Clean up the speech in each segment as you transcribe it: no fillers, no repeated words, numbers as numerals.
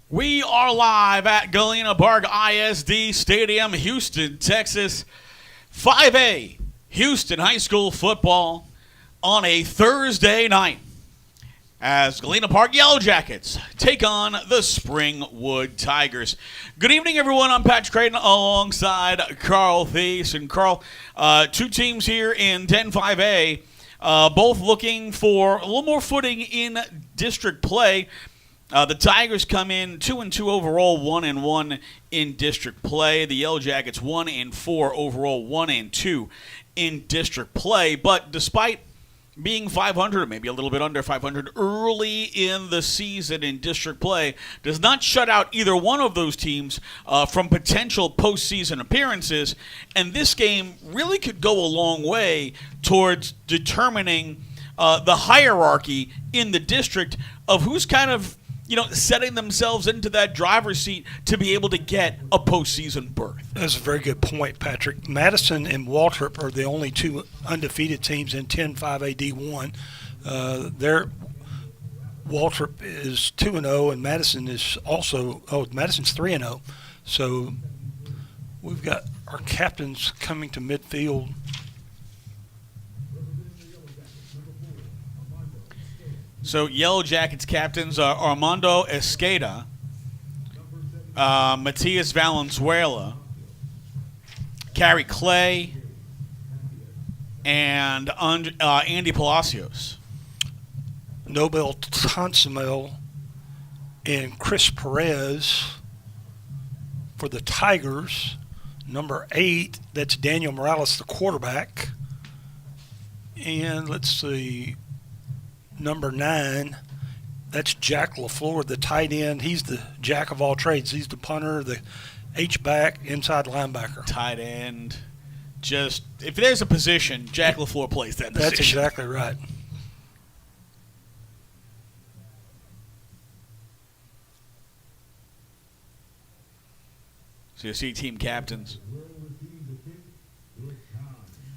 We are live at Galena Park ISD Stadium, Houston, Texas. 5A Houston High School football on a Thursday night as Galena Park Yellow Jackets take on the Springwood Tigers. Good evening, everyone. I'm Patrick Creighton alongside Carl Thies. And Carl, two teams here in 10-5A, both looking for a little more footing in district play. The Tigers come in 2-2 overall, 1-1 in district play. The Yellow Jackets 1-4 overall, 1-2 in district play. But despite being 500, or maybe a little bit under 500 early in the season in district play, does not shut out either one of those teams from potential postseason appearances. And this game really could go a long way towards determining the hierarchy in the district of who's kind of setting themselves into that driver's seat to be able to get a postseason berth. That's a very good point, Patrick. Madison and Waltrip are the only two undefeated teams in 10-5 AD1. Waltrip is 2-0, and Madison is also Madison's 3-0. So we've got our captains coming to midfield. So Yellow Jackets captains are Armando Esqueda, Matias Valenzuela, Carrie Clay, and Andy Palacios. Nobel Tonsimel and Chris Perez for the Tigers. Number 8, that's Daniel Morales, the quarterback. And let's see, number 9, that's Jack LaFleur, the tight end. He's the jack of all trades. He's the punter, the H-back, inside linebacker. Tight end. Just, if there's a position, Jack LaFleur plays that position. That's exactly right. So you see team captains.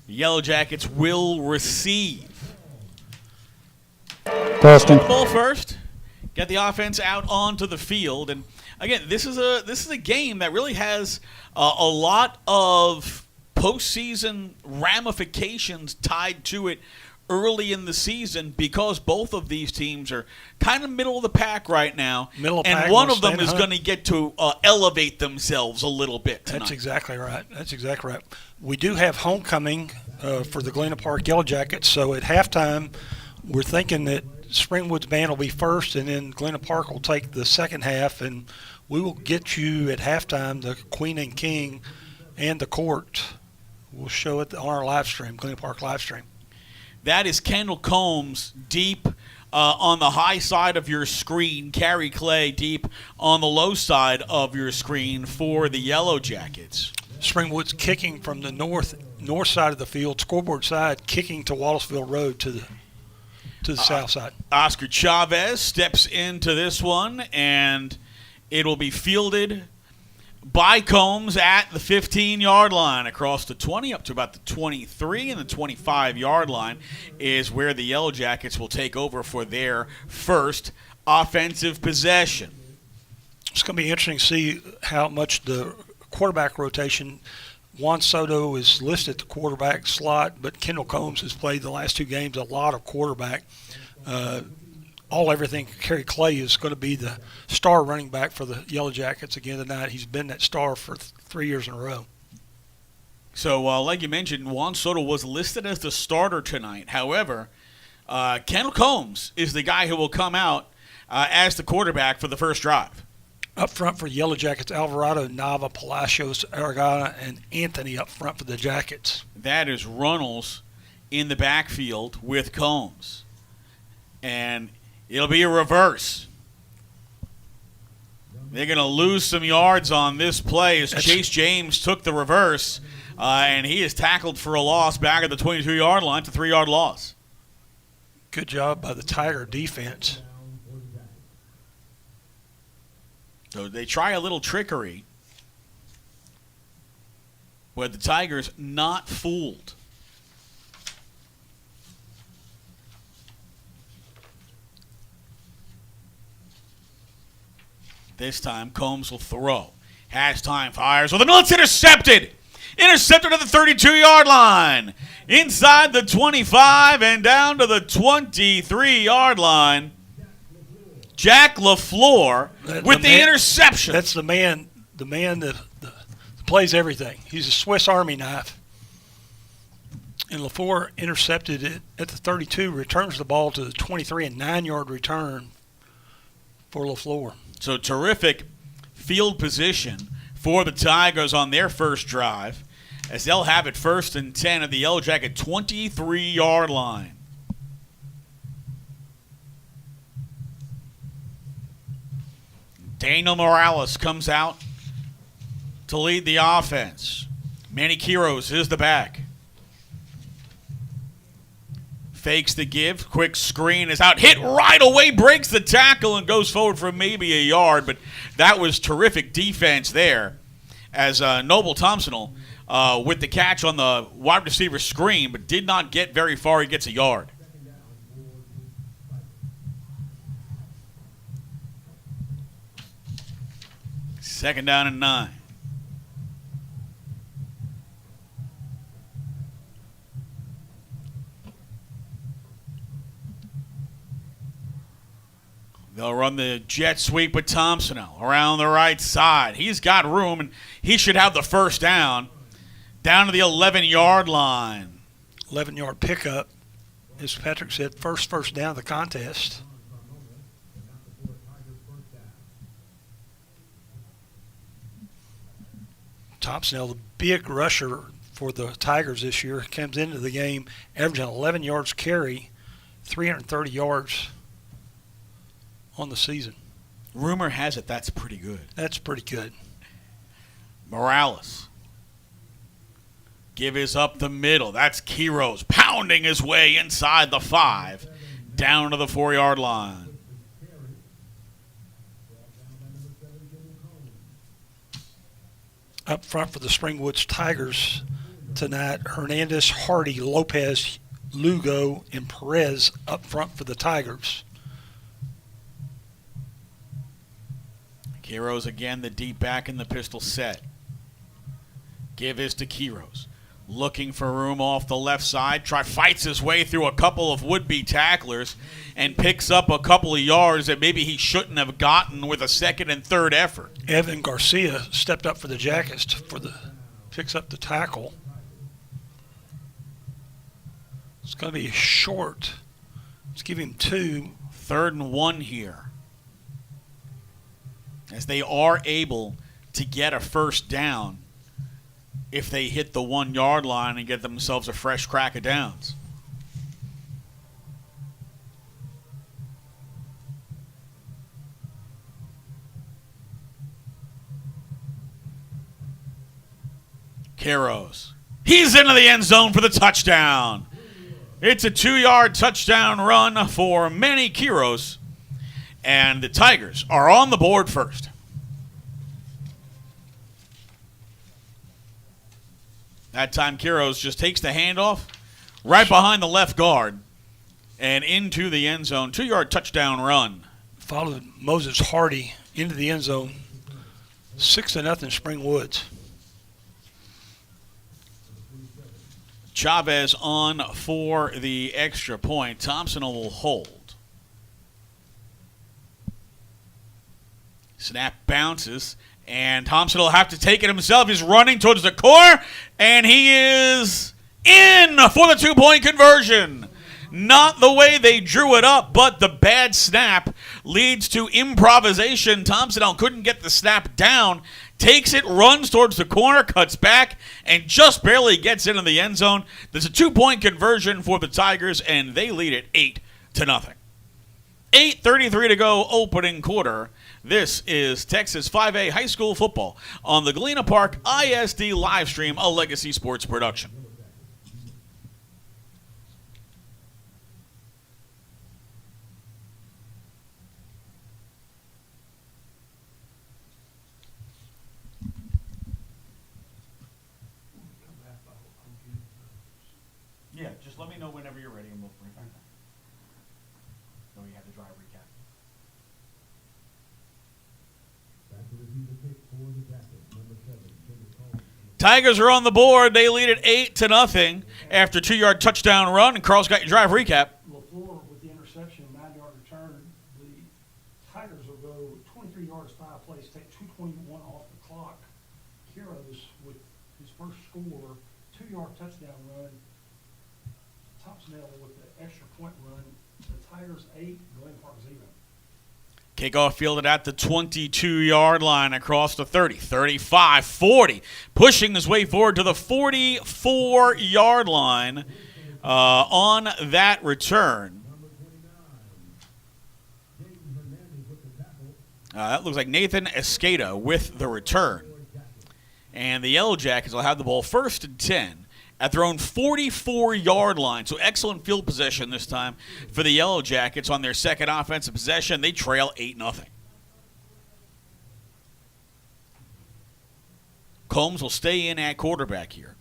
The Yellow Jackets will receive. Testing. Ball first. Get the offense out onto the field. And again, this is a game that really has a lot of postseason ramifications tied to it early in the season because both of these teams are kind of middle of the pack right now. And one of them is going to get to elevate themselves a little bit tonight. That's exactly right. We do have homecoming for the Galena Park Yellow Jackets, so at halftime we're thinking that Springwood's band will be first, and then Galena Park will take the second half, and we will get you at halftime the Queen and King and the court. We'll show it on our live stream, Galena Park live stream. That is Kendall Combs deep on the high side of your screen, Carrie Clay deep on the low side of your screen for the Yellow Jackets. Springwood's kicking from the north side of the field, scoreboard side, kicking to Wallaceville Road to the south side. Oscar Chavez steps into this one, and it will be fielded by Combs at the 15-yard line across the 20 up to about the 23, and the 25-yard line is where the Yellow Jackets will take over for their first offensive possession. It's going to be interesting to see how much the quarterback rotation. Juan Soto is listed at the quarterback slot, but Kendall Combs has played the last two games a lot of quarterback. Everything. Kerry Clay is going to be the star running back for the Yellow Jackets again tonight. He's been that star for 3 years in a row. So, like you mentioned, Juan Soto was listed as the starter tonight. However, Kendall Combs is the guy who will come out as the quarterback for the first drive. Up front for Yellow Jackets, Alvarado, Nava, Palacios, Aragona, and Anthony up front for the Jackets. That is Runnels in the backfield with Combs. And it'll be a reverse. They're going to lose some yards on this play as Chase James took the reverse, and he is tackled for a loss back at the 22-yard line. It's a 3-yard loss. Good job by the Tiger defense. So they try a little trickery, but the Tigers not fooled. This time, Combs will throw. Has time, fires with it's intercepted. Intercepted at the 32-yard line. Inside the 25 and down to the 23-yard line. Jack LaFleur with the interception. That's the man that plays everything. He's a Swiss Army knife. And LaFleur intercepted it at the 32, returns the ball to the 23, and 9-yard return for LaFleur. So terrific field position for the Tigers on their first drive, as they'll have it 1st and 10 at the Yellow Jacket 23-yard line. Daniel Morales comes out to lead the offense. Manny Quiros is the back. Fakes the give. Quick screen is out. Hit right away. Breaks the tackle and goes forward for maybe a yard. But that was terrific defense there as Noble Thompson with the catch on the wide receiver screen, but did not get very far. He gets a yard. Second down and 9. They'll run the jet sweep with Thompson around the right side. He's got room, and he should have the first down to the 11-yard line. 11-yard pickup. As Patrick said, first down of the contest. Thompson, the big rusher for the Tigers this year, comes into the game averaging 11 yards carry, 330 yards on the season. Rumor has it that's pretty good. That's pretty good. Morales. Give is up the middle. That's Quiros pounding his way inside the 5, down to the 4-yard line. Up front for the Springwoods Tigers tonight, Hernandez, Hardy, Lopez, Lugo, and Perez up front for the Tigers. Quiros again, the deep back in the pistol set. Give is to Quiros. Looking for room off the left side. Fights his way through a couple of would-be tacklers and picks up a couple of yards that maybe he shouldn't have gotten with a second and third effort. Evan Garcia stepped up for the Jackets picks up the tackle. It's going to be short. Let's give him 2. 3rd and 1 here, as they are able to get a first down if they hit the 1-yard line and get themselves a fresh crack of downs. Quiros. He's into the end zone for the touchdown. It's a 2-yard touchdown run for Manny Quiros, and the Tigers are on the board first. That time, Quiros just takes the handoff right behind the left guard and into the end zone. 2-yard touchdown run. Followed Moses Hardy into the end zone. 6-0 Springwoods. Chavez on for the extra point. Thompson will hold. Snap bounces, and Thompson will have to take it himself. He's running towards the corner, and he is in for the 2-point conversion. Not the way they drew it up, but the bad snap leads to improvisation. Thompson couldn't get the snap down, takes it, runs towards the corner, cuts back, and just barely gets into the end zone. There's a 2-point conversion for the Tigers, and they lead it 8-0. 8:33 to go, opening quarter. This is Texas 5A High School Football on the Galena Park ISD live stream, a Legacy Sports production. Yeah, just let me know whenever you're ready and we'll bring it back. So you have the drive recap. Tigers are on the board. They lead it 8-0 after a 2-yard touchdown run. And Carl's got your drive recap. LaFleur with the interception, 9-yard return. The Tigers will go 23 yards, 5 plays, take 2:21 off the clock. Kiros with his first score, 2-yard touchdown run. Topsnell with the extra point run. The Tigers 8, Galena Park 0. Kickoff fielded at the 22-yard line across the 30, 35, 40. Pushing his way forward to the 44-yard line on that return. That looks like Nathan Escada with the return. And the Yellow Jackets will have the ball 1st and 10 at their own 44-yard line. So excellent field possession this time for the Yellow Jackets on their second offensive possession. They trail 8-0. Combs will stay in at quarterback here.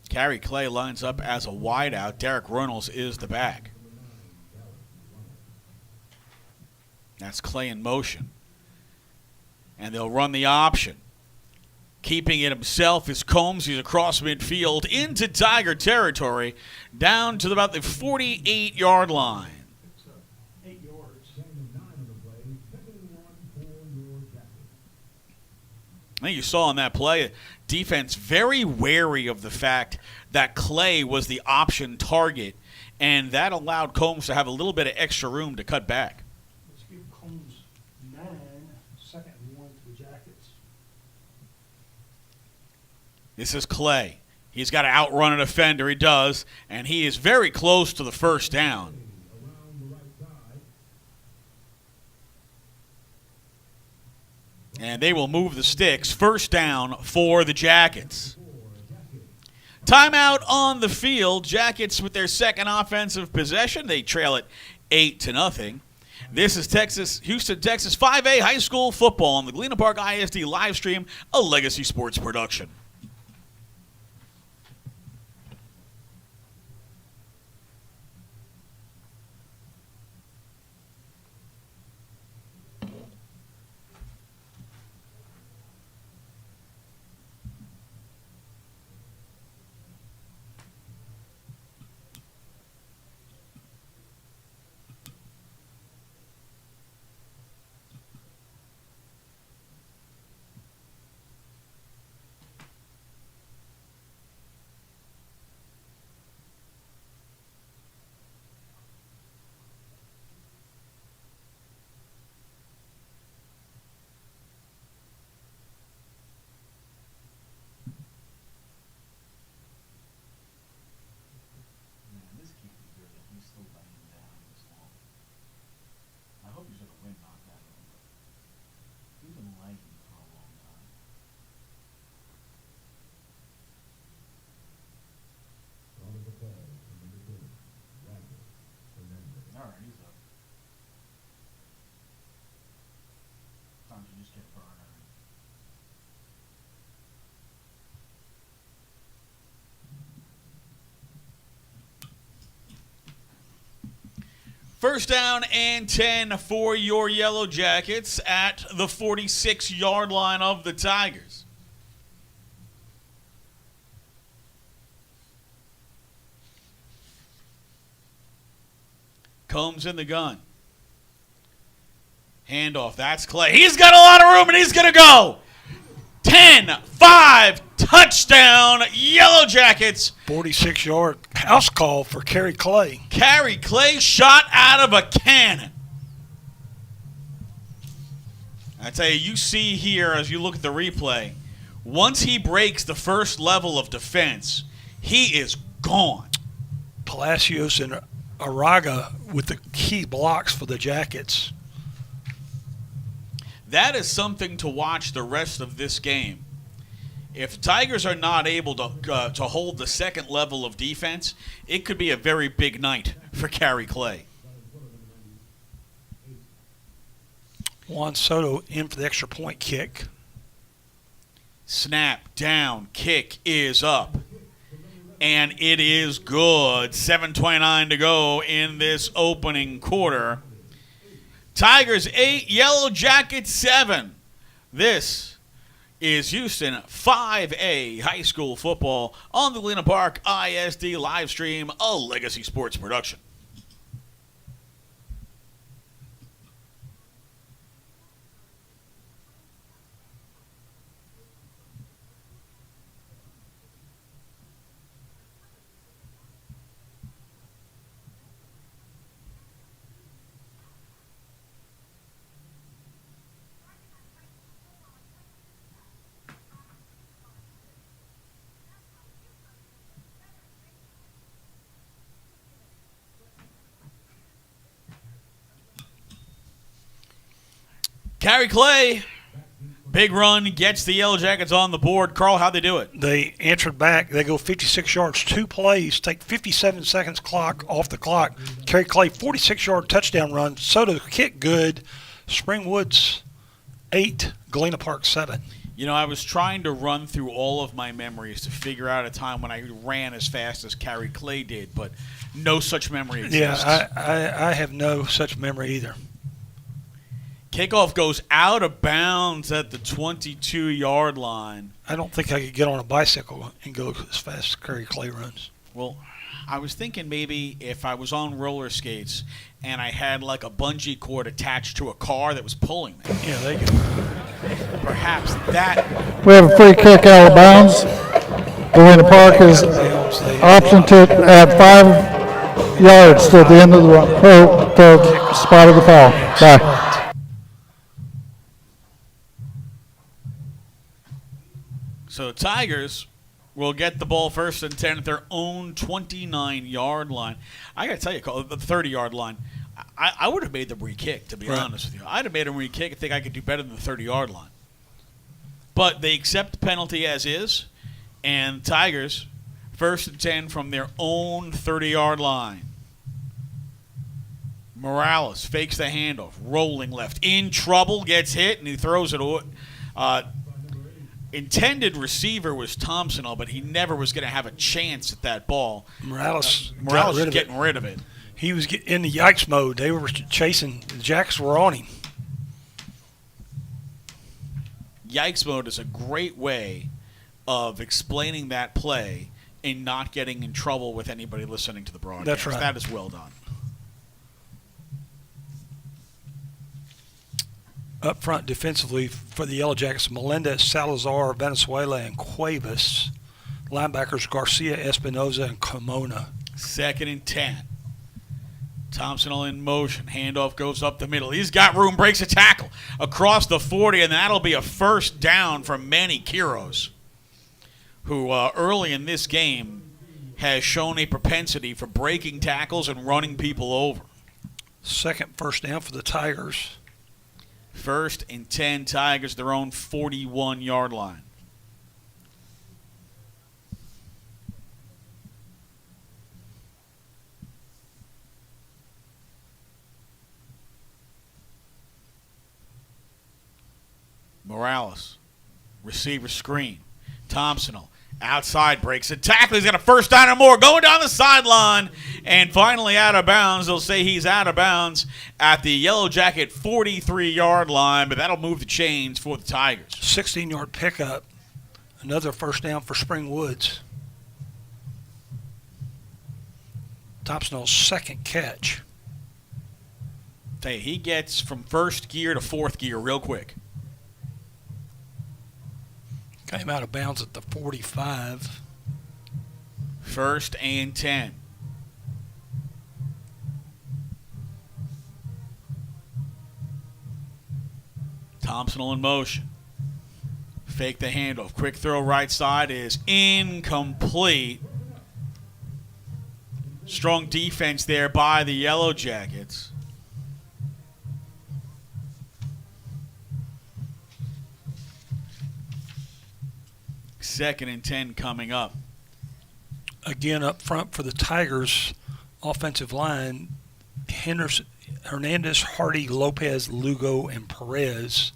Carey Clay lines up as a wideout. Derek Reynolds is the back. That's Clay in motion. And they'll run the option. Keeping it himself is Combs. He's across midfield into Tiger territory, down to about the 48-yard line. 8 yards. I think you saw on that play, defense very wary of the fact that Clay was the option target, and that allowed Combs to have a little bit of extra room to cut back. Let's give Combs 9, 2nd and 1 to the Jackets. This is Clay. He's got to outrun a defender. He does, and he is very close to the first down. And they will move the sticks. First down for the Jackets. Timeout on the field. Jackets with their second offensive possession. They trail it 8-0. This is Houston, Texas 5A high school football on the Galena Park ISD live stream, a Legacy Sports production. First down and 10 for your Yellow Jackets at the 46-yard line of the Tigers. Combs in the gun. Handoff. That's Clay. He's got a lot of room, and he's going to go. 10-5 touchdown, Yellow Jackets. 46-yard house call for Carey Clay. Carey Clay shot out of a cannon. I tell you, you see here as you look at the replay, once he breaks the first level of defense, he is gone. Palacios and Araga with the key blocks for the Jackets. That is something to watch the rest of this game. If Tigers are not able to hold the second level of defense, it could be a very big night for Carey Clay. Juan Soto in for the extra point kick. Snap, down, kick is up. and it is good. 7:29 to go in this opening quarter. Tigers 8, Yellow Jackets 7. This is Houston 5A high school football on the Galena Park ISD live stream, a Legacy Sports production. Carey Clay, big run, gets the Yellow Jackets on the board. Carl, how'd they do it? They answered back. They go 56 yards, 2 plays, take 57 seconds clock off the clock. Carey Clay, 46-yard touchdown run. Soto kick good. Springwoods 8, Galena Park 7. You know, I was trying to run through all of my memories to figure out a time when I ran as fast as Carey Clay did, but no such memory exists. Yeah, I have no such memory either. Kickoff goes out of bounds at the 22-yard line. I don't think I could get on a bicycle and go as fast as Carey Clay runs. Well, I was thinking maybe if I was on roller skates and I had like a bungee cord attached to a car that was pulling me. Yeah, there you go. Perhaps that. We have a free kick out of bounds. Galena Park is option to add 5 yards to the end of the run, or to spot of the foul. Bye. So the Tigers will get the ball first and 10 at their own 29-yard line. I got to tell you, the 30-yard line, I would have made them re-kick, to be honest with you. I'd have made them re-kick and think I could do better than the 30-yard line. But they accept the penalty as is, and Tigers first and 10 from their own 30-yard line. Morales fakes the handoff, rolling left, in trouble, gets hit, and he throws it away. Intended receiver was Thompson, but he never was going to have a chance at that ball. Morales was getting rid of it. He was in the yikes mode. They were chasing. The Jacks were on him. Yikes mode is a great way of explaining that play and not getting in trouble with anybody listening to the broadcast. That's right. That is well done. Up front defensively for the Yellow Jackets, Melendez, Salazar, Venezuela, and Cuevas. Linebackers Garcia, Espinoza, and Carmona. 2nd and 10. Thompson in motion. Handoff goes up the middle. He's got room, breaks a tackle across the 40, and that'll be a first down from Manny Quiros, who early in this game has shown a propensity for breaking tackles and running people over. Second first down for the Tigers. 1st and 10, Tigers, their own 41-yard line. Morales, receiver screen. Thompson outside breaks a tackle. He's got a first down and more going down the sideline. And finally out of bounds. They'll say he's out of bounds at the Yellow Jacket 43-yard line, but that'll move the chains for the Tigers. 16-yard pickup. Another first down for Springwoods. Thompson's second catch. Tell you, he gets from first gear to fourth gear real quick. Came out of bounds at the 45. 1st and 10. Thompson in motion. Fake the handoff. Quick throw right side is incomplete. Strong defense there by the Yellow Jackets. Second and 10 coming up. Again, up front for the Tigers offensive line, Hernandez, Hardy, Lopez, Lugo, and Perez.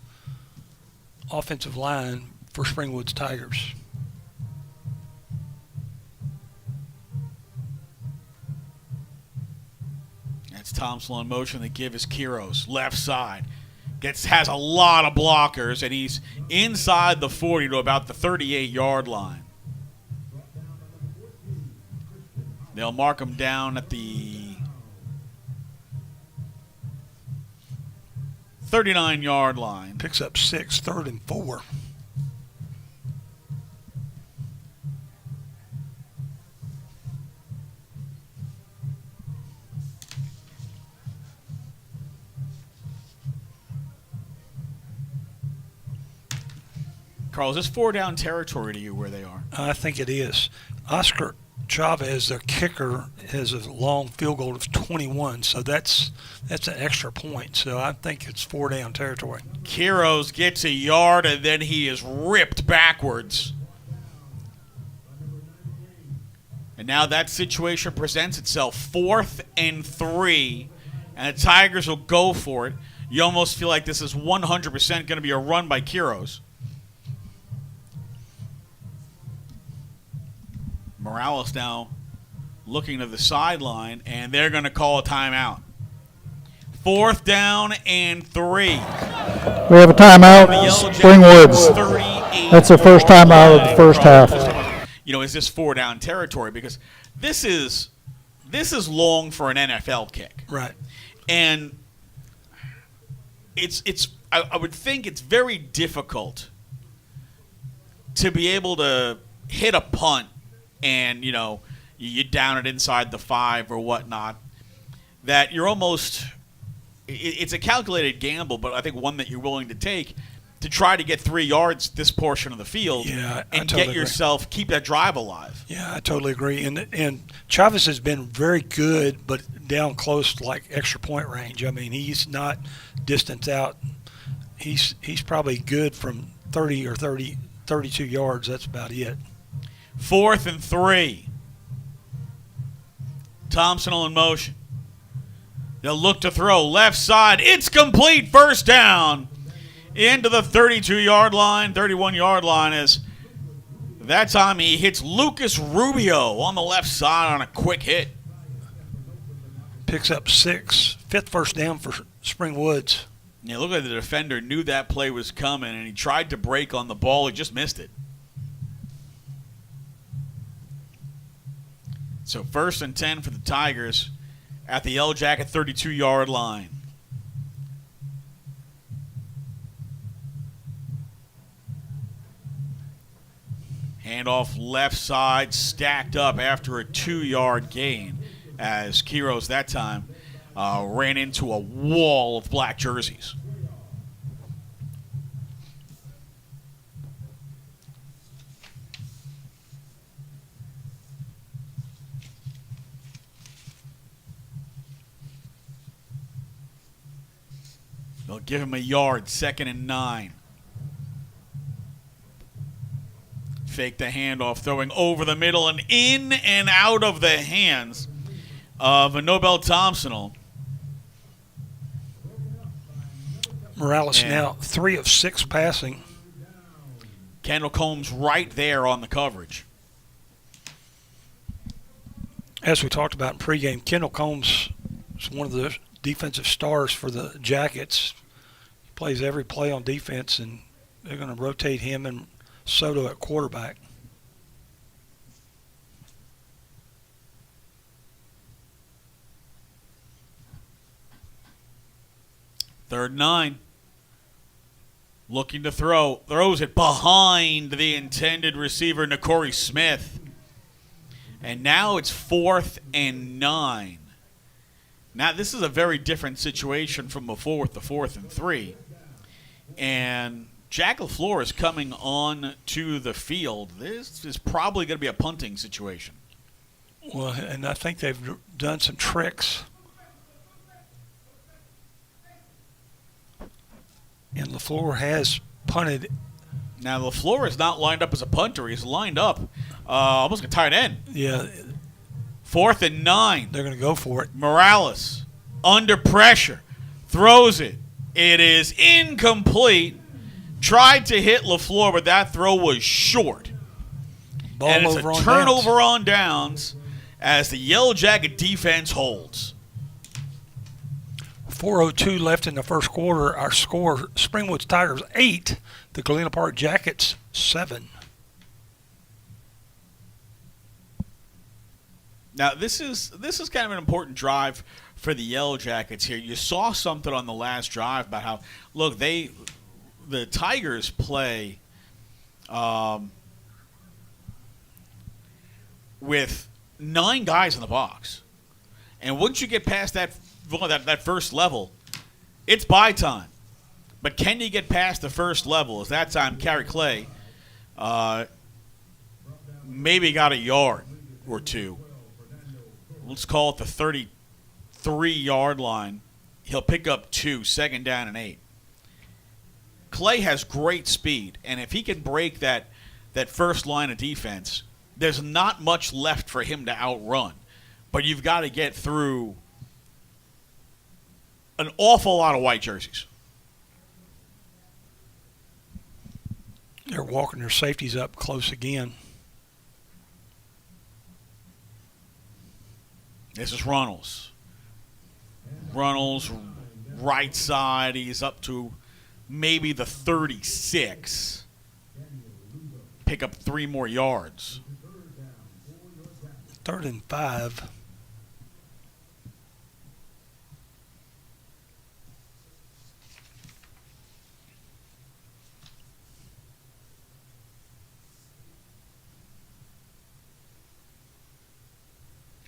Offensive line for Springwoods Tigers. Thompson in motion. They give his Kiros left side. Has a lot of blockers, and he's inside the 40 to about the 38-yard line. They'll mark him down at the 39-yard line. Picks up 6, 3rd and 4. Carl, is this 4-down territory to you where they are? I think it is. Oscar Chavez, their kicker, has a long field goal of 21, so that's an extra point. So I think it's 4-down territory. Kiros gets a yard, and then he is ripped backwards. And now that situation presents itself, 4th and 3, and the Tigers will go for it. You almost feel like this is 100% going to be a run by Kiros. Morales now looking to the sideline, and they're going to call a timeout. 4th down and 3. We have a timeout, Springwoods. That's the first timeout of the first half. You know, is this 4-down territory? Because this is long for an NFL kick. Right. And I would think it's very difficult to be able to hit a punt and, you know, you down it inside the 5 or whatnot, that you're almost – it's a calculated gamble, but I think one that you're willing to take to try to get 3 yards this portion of the field and totally get yourself – keep that drive alive. Yeah, I totally agree. And Chavez has been very good, but down close to, like, extra point range. I mean, he's not distance out. He's probably good from 30 or 32 yards. That's about it. 4th and 3. Thompson in motion. They'll look to throw left side. It's complete. 1st down into the 32-yard line, 31-yard line. As that time he hits Lucas Rubio on the left side on a quick hit. Picks up 6. 5th first down for Springwoods. Yeah, look like the defender knew that play was coming, and he tried to break on the ball. He just missed it. So 1st and 10 for the Tigers at the Yellow Jacket 32-yard line. Handoff left side, stacked up after a 2-yard gain as Kiros that time ran into a wall of black jerseys. They'll give him a yard, 2nd and 9. Fake the handoff, throwing over the middle and in and out of the hands of Nobel Thompson. Morales now 3 of 6 passing. Kendall Combs right there on the coverage. As we talked about in pregame, Kendall Combs is one of the defensive stars for the Jackets. He plays every play on defense, and they're going to rotate him and Soto at quarterback. Third 9. Looking to throw. Throws it behind the intended receiver, Nakori Smith. And now it's 4th and 9. Now, this is a very different situation from before with the 4th and 3. And Jack LaFleur is coming on to the field. This is probably going to be a punting situation. Well, and I think they've done some tricks. And LaFleur has punted. Now, LaFleur is not lined up as a punter. He's lined up almost a tight end. Yeah. 4th and 9. They're going to go for it. Morales, under pressure, throws it. It is incomplete. Tried to hit LaFleur, but that throw was short. Ball and it's over a on turnover downs. on downs as the Yellow Jacket defense holds. 4:02 left in the first quarter. Our score: Springwoods Tigers 8, the Galena Park Jackets 7. Now this is kind of an important drive for the Yellow Jackets here. You saw something on the last drive about how the Tigers play with 9 guys in the box, and once you get past that first level, it's bye time. But can you get past the first level? As that time, Carey Clay maybe got a yard or two. Let's call it the 33-yard line. He'll pick up 2, second down and 8. Clay has great speed, and if he can break that first line of defense, there's not much left for him to outrun. But you've got to get through an awful lot of white jerseys. They're walking their safeties up close again. This is Runnels. Runnels, right side. He's up to maybe the 36. Pick up 3 more yards. 3rd and 5.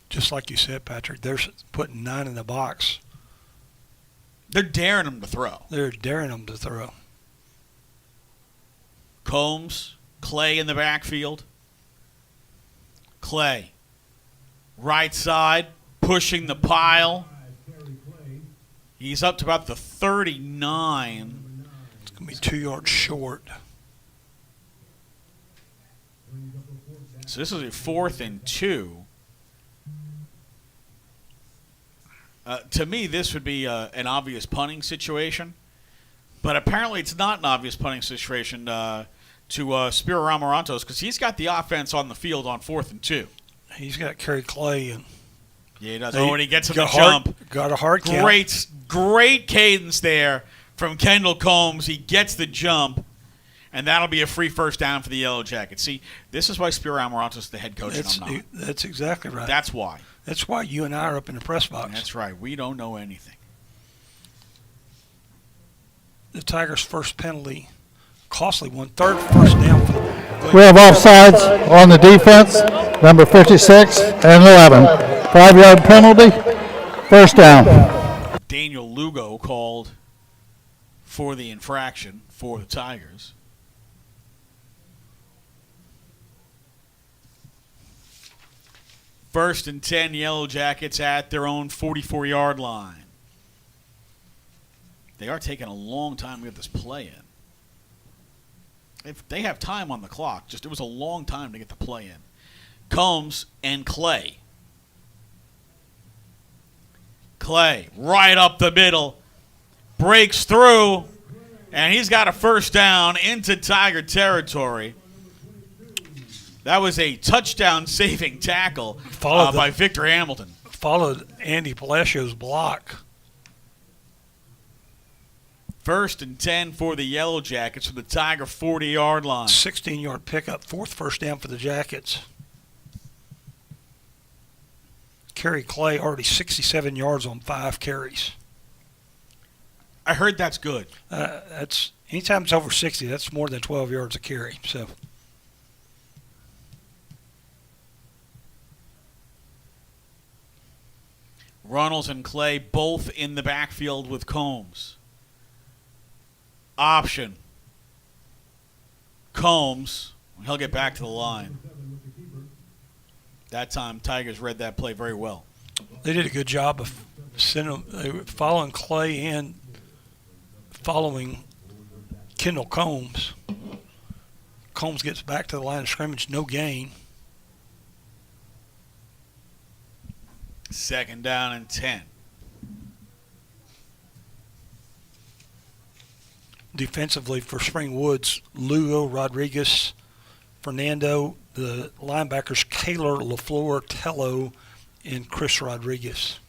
Just like you said, Patrick, they're putting 9 in the box. They're daring him to throw. They're daring them to throw. Combs, Clay in the backfield. Clay, right side, pushing the pile. He's up to about the 39. It's going to be 2 yards short. So this is a 4th and 2. To me, this would be an obvious punting situation, but apparently it's not an obvious punting situation to Spiro Ramarantos because he's got the offense on the field on 4th and 2. He's got Carey Clay. And yeah, he does. Oh, and he gets him to jump. Got a hard count. Great cadence there from Kendall Combs. He gets the jump, and that'll be a free first down for the Yellow Jackets. See, this is why Spiro Ramarantos is the head coach and I'm not. That's exactly right. That's why. That's why you and I are up in the press box. That's right. We don't know anything. The Tigers' first penalty, costly one, 3rd first down for the We have offsides on the defense, number 56 and 11. 5-yard penalty, first down. Daniel Lugo called for the infraction for the Tigers. First and 10, Yellow Jackets at their own 44-yard line. They are taking a long time to get this play in. If they have time on the clock, it was a long time to get the play in. Combs and Clay. Clay, right up the middle, breaks through, and he's got a first down into Tiger territory. That was a touchdown-saving tackle by Victor Hamilton. Followed Andy Palacio's block. First and 10 for the Yellow Jackets from the Tiger 40-yard line. 16-yard pickup, 4th first down for the Jackets. Carey Clay already 67 yards on 5 carries. I heard that's good. That's anytime it's over 60, that's more than 12 yards a carry. So. Runnels and Clay both in the backfield with Combs. Option. Combs. He'll get back to the line. That time, Tigers read that play very well. They did a good job of following Clay and following Kendall Combs. Combs gets back to the line of scrimmage, no gain. Second down and 10. Defensively for Springwoods, Lugo, Rodriguez, Fernando, the linebackers, Kaler, LaFleur, Tello, and Chris Rodriguez.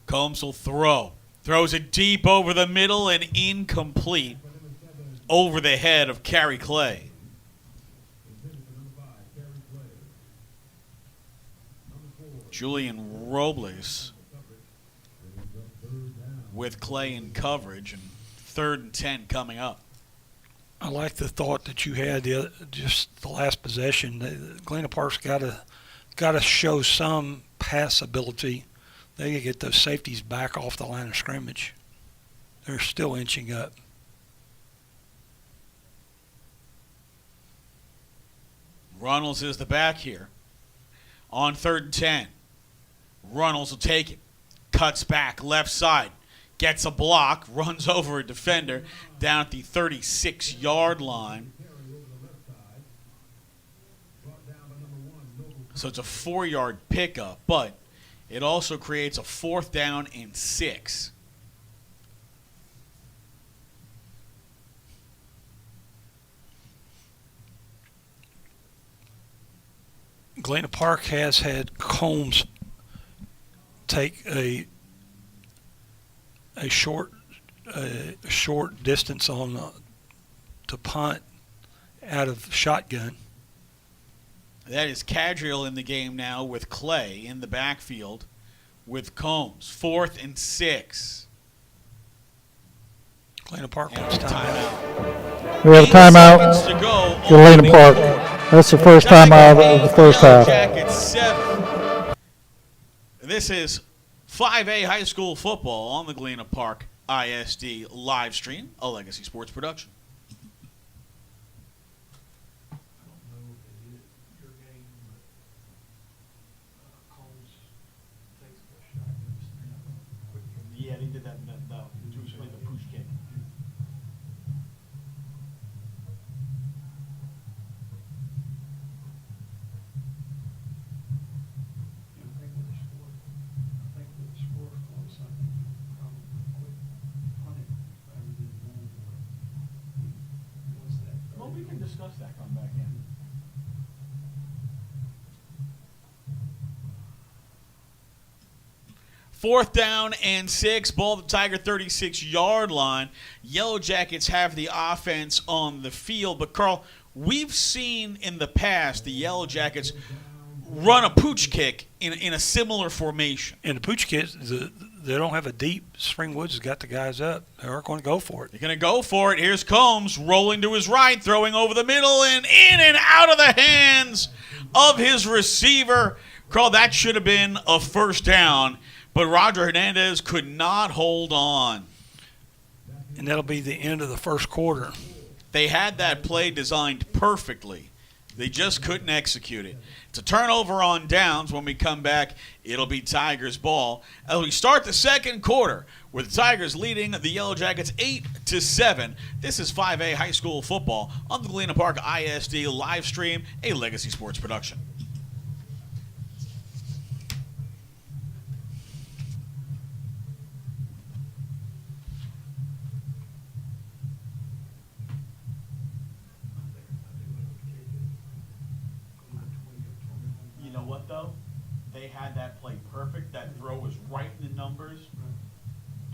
Combs will throw. Throws it deep over the middle and incomplete over the head of Carrie Clay. Julian Robles with Clay in coverage, and 3rd and 10 coming up. I like the thought that you had just the last possession. Galena Park's got to show some pass ability. They got to get those safeties back off the line of scrimmage. They're still inching up. Runnels is the back here. On 3rd and 10. Runnels will take it. Cuts back, left side. Gets a block, runs over a defender down at the 36-yard line. So it's a 4-yard pickup, but it also creates a 4th down and 6. Galena Park has had Combs take a short distance on to punt out of shotgun. That is Cadriel in the game now with Clay in the backfield with Combs. 4th and 6. Galena Park wants timeout. We have a timeout. Seconds to go. Galena Park. That's the first timeout of the first half. Jackets 7. This is 5A high school football on the Galena Park ISD live stream, a Legacy Sports production. Yeah, they did that. The push kick. Well, we can discuss that come back in. Fourth down and 6, ball at the Tiger 36-yard line. Yellow Jackets have the offense on the field, but Carl, we've seen in the past the Yellow Jackets run a pooch kick in a similar formation. And the pooch kick, they don't have a deep. Springwoods has got the guys up. They aren't going to go for it. They're going to go for it. Here's Combs rolling to his right, throwing over the middle and in and out of the hands of his receiver. Carl, that should have been a first down, but Roger Hernandez could not hold on. And that'll be the end of the first quarter. They had that play designed perfectly. They just couldn't execute it. It's a turnover on downs. When we come back, it'll be Tigers ball. As we start the second quarter, with the Tigers leading the Yellow Jackets 8-7. This is 5A high school football on the Galena Park ISD live stream, a Legacy Sports production. You know what, though? They had that play perfect. That throw was right in the numbers.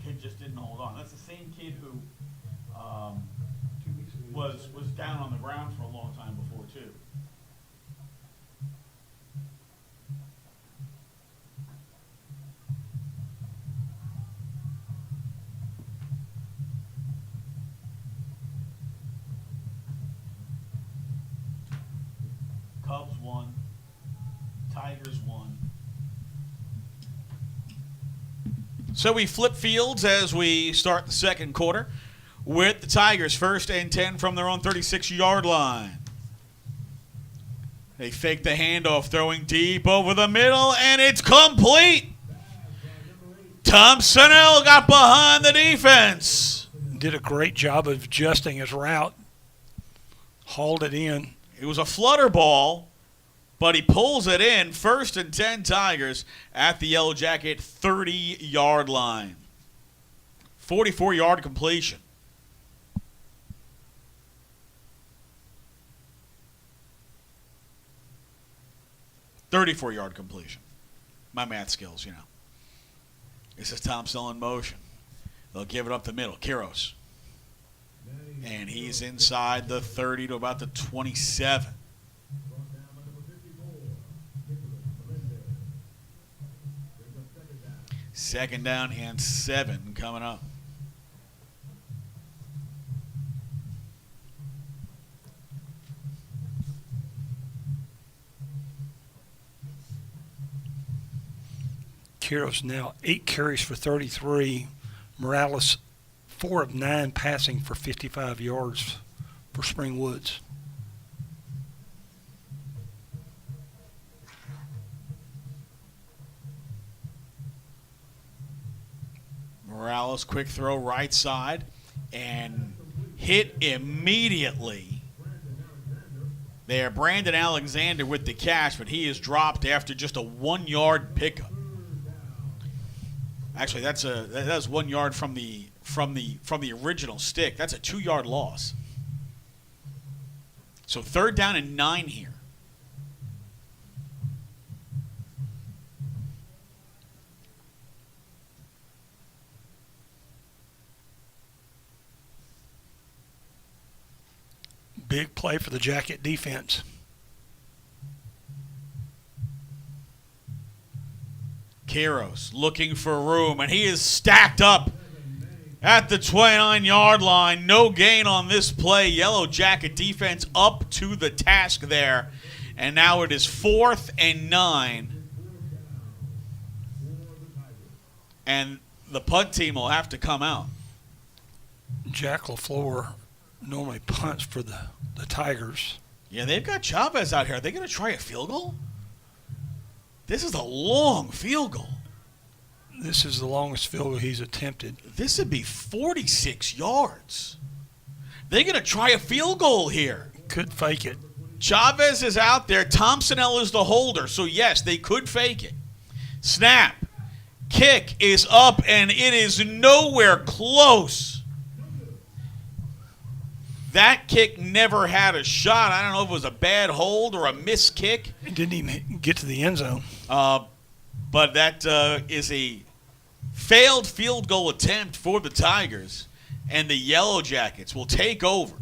Kid just didn't hold on. That's the same kid who was down on the ground for a long time before, too. Cubs won. Tigers won. So we flip fields as we start the second quarter with the Tigers 1st and 10 from their own 36-yard line. They fake the handoff, throwing deep over the middle, and it's complete. Thompsonell got behind the defense. Did a great job of adjusting his route. Hauled it in. It was a flutter ball, but he pulls it in. 1st and 10 Tigers at the Yellow Jacket 30-yard line. 44-yard completion. My math skills, you know. This is Thompson in motion. They'll give it up the middle. Kiros. And he's inside the 30 to about the 27. Second down and 7 coming up. Kiros now 8 carries for 33. Morales 4 of 9 passing for 55 yards for Spring Woods. Morales, quick throw right side and hit immediately. There, Brandon Alexander with the catch, but he is dropped after just a 1-yard pickup. Actually, that was 1 yard from the original stick. That's a 2-yard loss. So 3rd down and 9 here. Big play for the Jacket defense. Kiros looking for room, and he is stacked up at the 29-yard line. No gain on this play. Yellow Jacket defense up to the task there. And now it is 4th and 9. And the punt team will have to come out. Jack LaFleur normally punts for the Tigers. Yeah, they've got Chavez out here. Are they going to try a field goal? This is a long field goal. This is the longest field goal he's attempted. This would be 46 yards. They're going to try a field goal here. Could fake it. Chavez is out there. Thompsonell is the holder. So, yes, they could fake it. Snap. Kick is up, and it is nowhere close. That kick never had a shot. I don't know if it was a bad hold or a missed kick. It didn't even get to the end zone. But that is a failed field goal attempt for the Tigers. And the Yellow Jackets will take over.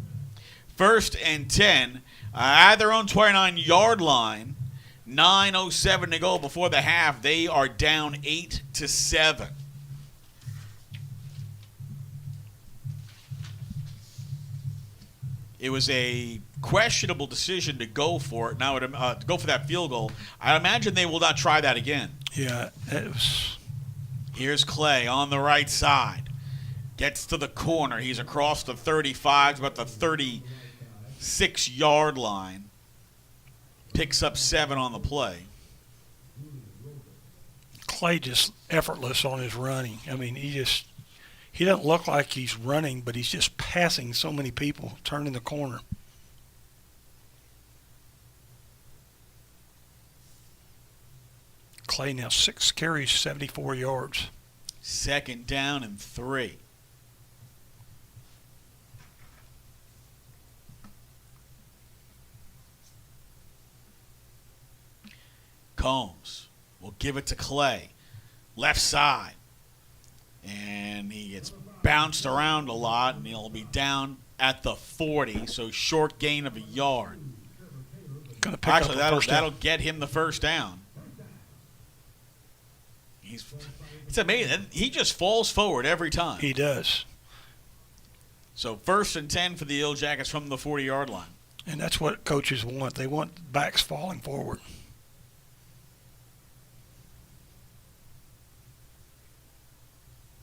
1st and 10 at their own 29-yard line. 9:07 to go before the half. They are down 8-7. It was a questionable decision to go for it. Now, to go for that field goal. I imagine they will not try that again. Yeah, it was. Here's Clay on the right side. Gets to the corner. He's across the 35, about the 36-yard line. Picks up 7 on the play. Clay just effortless on his running. I mean, he doesn't look like he's running, but he's just passing so many people, turning the corner. Clay now 6 carries, 74 yards. 2nd down and 3. Combs will give it to Clay. Left side. And he gets bounced around a lot, and he'll be down at the 40, so short gain of a yard. Actually, that'll get him the 1st down. It's amazing. He just falls forward every time. He does. So 1st and 10 for the Yellow Jackets from the 40-yard line. And that's what coaches want. They want backs falling forward.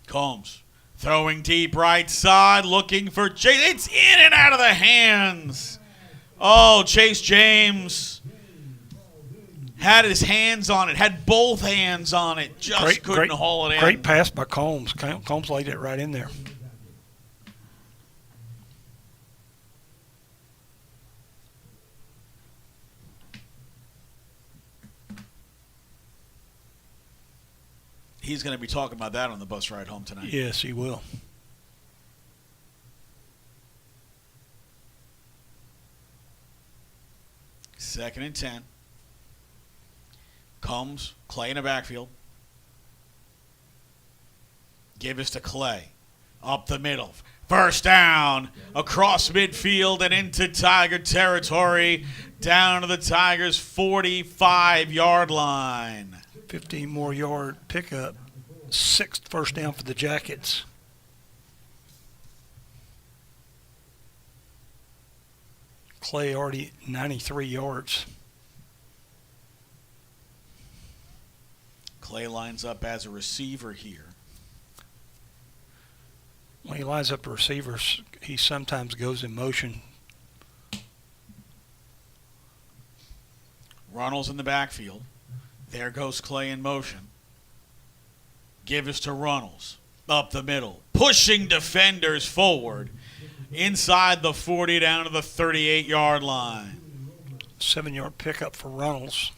Combs throwing deep right side, looking for Chase. It's in and out of the hands. Oh, Chase James had his hands on it, had both hands on it, just couldn't haul it in. Great pass by Combs. Combs laid it right in there. He's going to be talking about that on the bus ride home tonight. Yes, he will. Second and 10. Clay in the backfield. Give us to Clay. Up the middle. First down. Across midfield and into Tiger territory. Down to the Tigers' 45-yard line. 15 more yard pickup. 6th first down for the Jackets. Clay already 93 yards. Clay lines up as a receiver here. When he lines up the receivers, he sometimes goes in motion. Runnels in the backfield. There goes Clay in motion. Give us to Runnels. Up the middle. Pushing defenders forward. Inside the 40 down to the 38-yard line. 7-yard pickup for Runnels.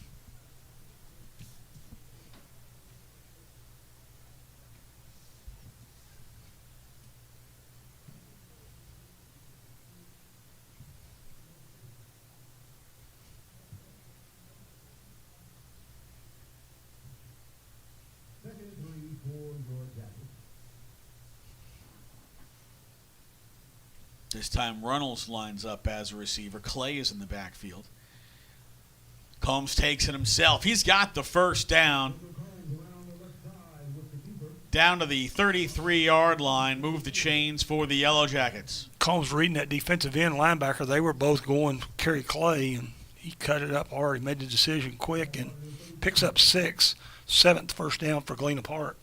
This time Runnels lines up as a receiver. Clay is in the backfield. Combs takes it himself. He's got the first down. Down to the 33-yard line. Move the chains for the Yellow Jackets. Combs reading that defensive end linebacker. They were both going carry Clay, and he cut it up hard. He made the decision quick and picks up 6. 7th first down for Galena Park.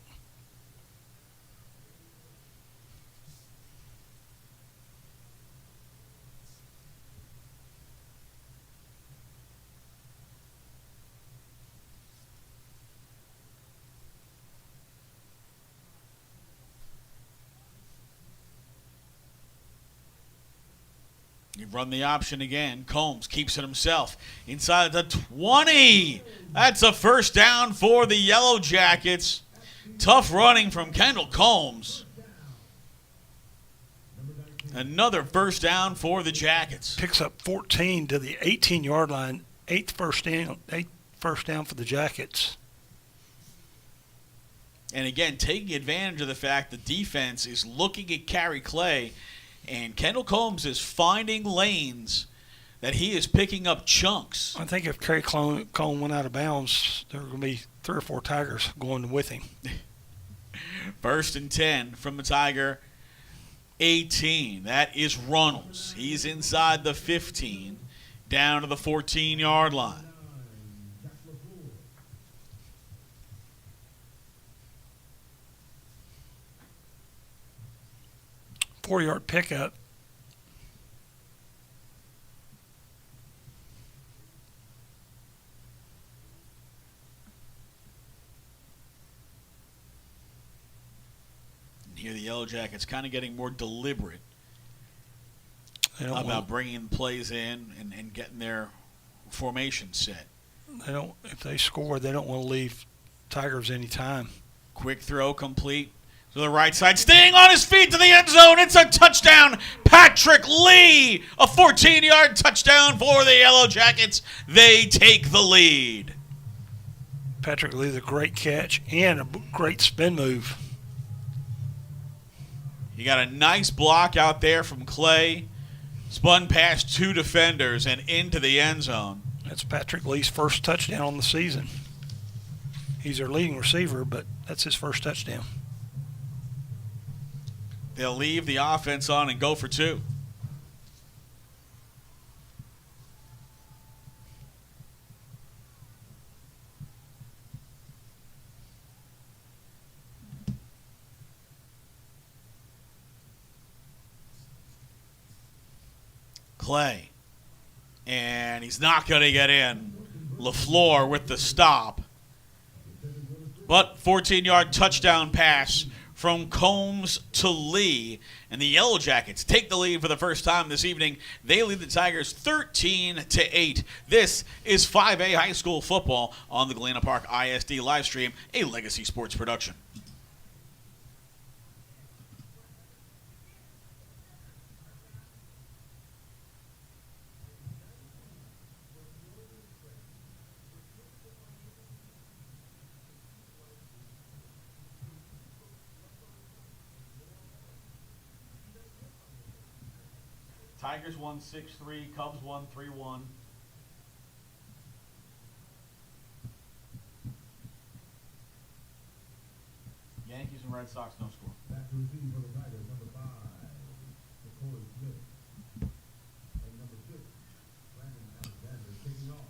You run the option again. Combs keeps it himself. Inside the 20. That's a first down for the Yellow Jackets. Tough running from Kendall Combs. Another first down for the Jackets. Picks up 14 to the 18-yard line. 8th first down for the Jackets. And again, taking advantage of the fact the defense is looking at Carey Clay, and Kendall Combs is finding lanes that he is picking up chunks. I think if Carey Cone went out of bounds, there were going to be 3 or 4 Tigers going with him. 1st and 10 from the Tiger 18. That is Runnels. He's inside the 15, down to the 14-yard line. Four-yard pickup. And here the Yellow Jackets kind of getting more deliberate About about bringing plays in and getting their formation set. They don't. If they score, they don't want to leave Tigers any time. Quick throw complete to the right side. Staying on his feet to the end zone. It's a touchdown. Patrick Lee. A 14-yard touchdown for the Yellow Jackets. They take the lead. Patrick Lee, the great catch and a great spin move. You got a nice block out there from Clay. Spun past 2 defenders and into the end zone. That's Patrick Lee's first touchdown on the season. He's their leading receiver, but that's his first touchdown. They'll leave the offense on and go for 2. Clay. And he's not going to get in. LaFleur with the stop. But 14-yard touchdown pass from Combs to Lee. And the Yellow Jackets take the lead for the first time this evening. They lead the Tigers 13-8. This is 5A high school football on the Galena Park ISD live stream, a Legacy Sports production. Tigers won 6-3. Cubs won 3-1. Yankees and Red Sox no score. Back to receive for the Tigers, number 5, Corey Smith. And number 6, Brandon Alexander taking off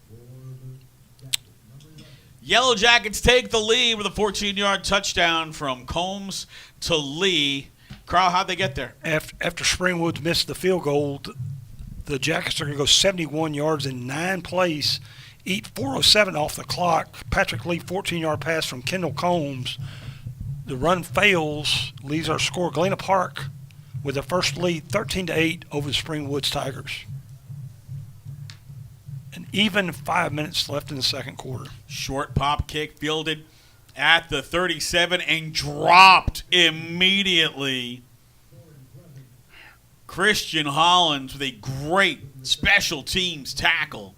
for the Jackets. Number 11. Yellow Jackets take the lead with a 14-yard touchdown from Combs to Lee. Carl, how'd they get there? After Springwoods missed the field goal, the Jackets are going to go 71 yards in 9 plays, eat 4:07 off the clock. Patrick Lee, 14-yard pass from Kendall Combs. The run fails, leaves our score. Galena Park with the first lead, 13-8 over the Springwoods Tigers. And even 5 minutes left in the second quarter. Short pop kick fielded at the 37 and dropped immediately. Christian Hollins with a great special teams tackle.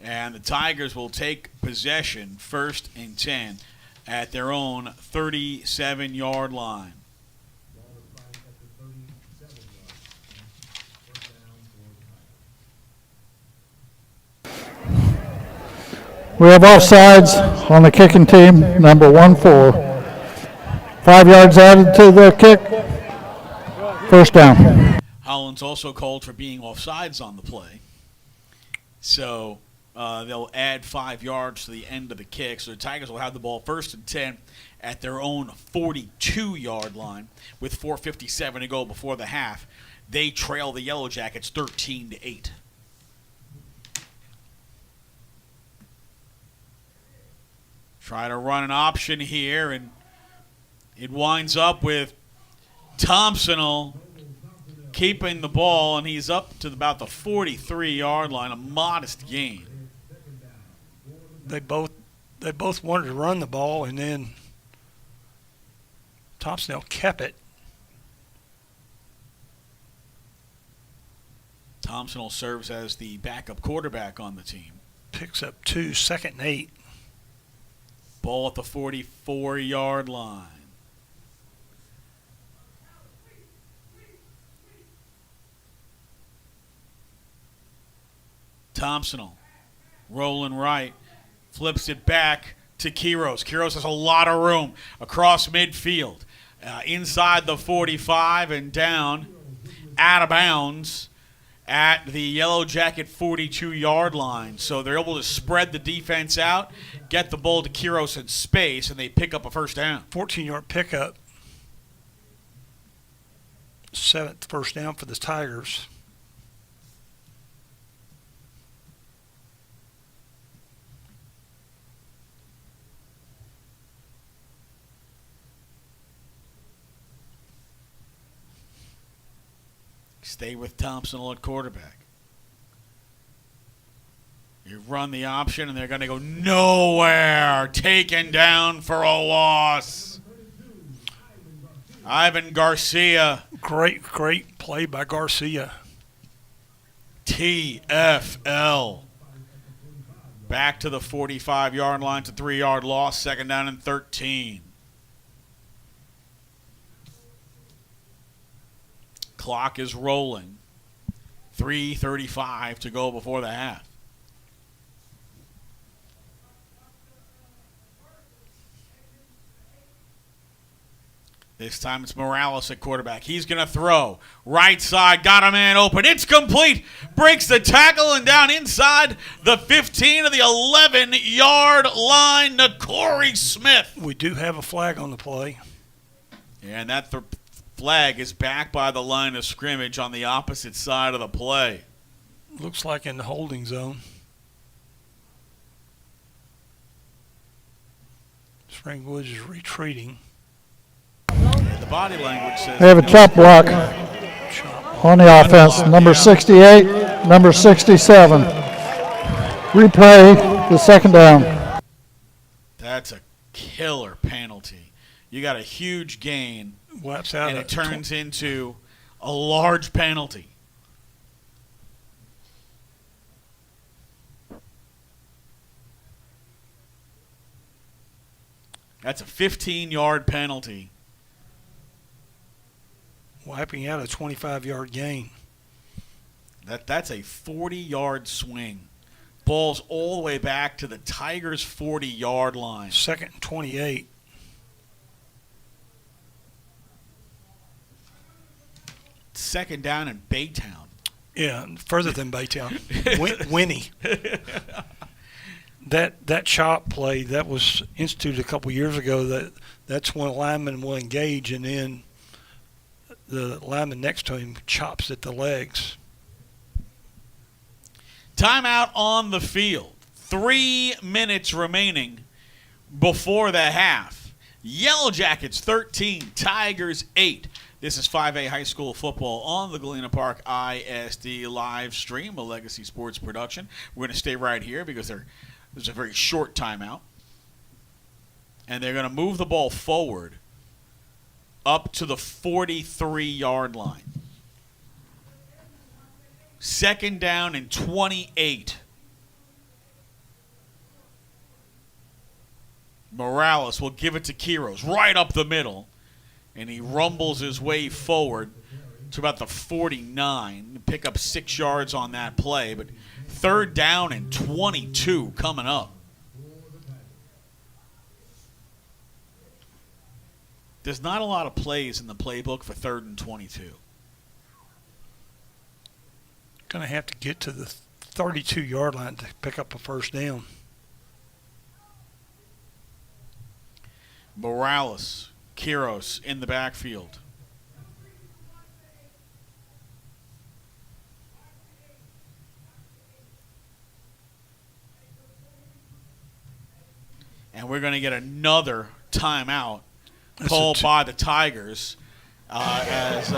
And the Tigers will take possession 1st and 10 at their own 37-yard line. Ball is back at the 37 yard line. First down for the Tigers. We have offsides on the kicking team, number 1-4. 5 yards added to the kick. First down. Hollins also called for being offsides on the play. So they'll add 5 yards to the end of the kick. So the Tigers will have the ball 1st and 10 at their own 42-yard line with 4:57 to go before the half. They trail the Yellow Jackets 13-8. Try to run an option here, and it winds up with Thompson keeping the ball, and he's up to about the 43-yard line, a modest gain. They both wanted to run the ball, and then Thompson kept it. Thompson serves as the backup quarterback on the team. Picks up 2, 2nd and 8. Ball at the 44-yard line. Thompson rolling right, flips it back to Quiros. Quiros has a lot of room across midfield, inside the 45 and down, out of bounds at the Yellow Jacket 42-yard line. So they're able to spread the defense out, get the ball to Quiros in space, and they pick up a first down. 14-yard pickup. 7th first down for the Tigers. Stay with Thompson at quarterback. You run the option, and they're going to go nowhere. Taken down for a loss. Ivan Garcia. Great play by Garcia. TFL. Back to the 45-yard line to 3-yard loss. 2nd down and 13. Clock is rolling. 3:35 to go before the half. This time it's Morales at quarterback. He's going to throw. Right side, got a man open. It's complete. Breaks the tackle and down inside the 15 of the 11-yard line to Corey Smith. We do have a flag on the play. And that flag is back by the line of scrimmage on the opposite side of the play. Looks like in the holding zone. Springwoods is retreating. And the body language says They have a chop block on the offense, number 68, number 67. Replay the 2nd down. that's a killer penalty. You got a huge gain, Whaps out and of it turns into a large penalty. That's a 15-yard penalty. wiping out a 25-yard gain. That's a 40-yard swing. Ball's all the way back to the Tigers' 40-yard line. 2nd and 28. Second down in Baytown. Yeah, further than Baytown. Winnie. That chop play that was instituted a couple years ago. That's when a lineman will engage, and then the lineman next to him chops at the legs. Timeout on the field. 3 minutes remaining before the half. Yellow Jackets 13, Tigers 8. This is 5A high school football on the Galena Park ISD live stream, a Legacy Sports production. We're going to stay right here because there's a very short timeout. And they're going to move the ball forward up to the 43-yard line. Second down and 28. Morales will give it to Quiros right up the middle. And he rumbles his way forward to about the 49. Pick up 6 yards on that play. But third down and 22 coming up. There's not a lot of plays in the playbook for 3rd and 22. Going to have to get to the 32-yard line to pick up a first down. Morales, Quiros in the backfield. And we're going to get another timeout called by the Tigers as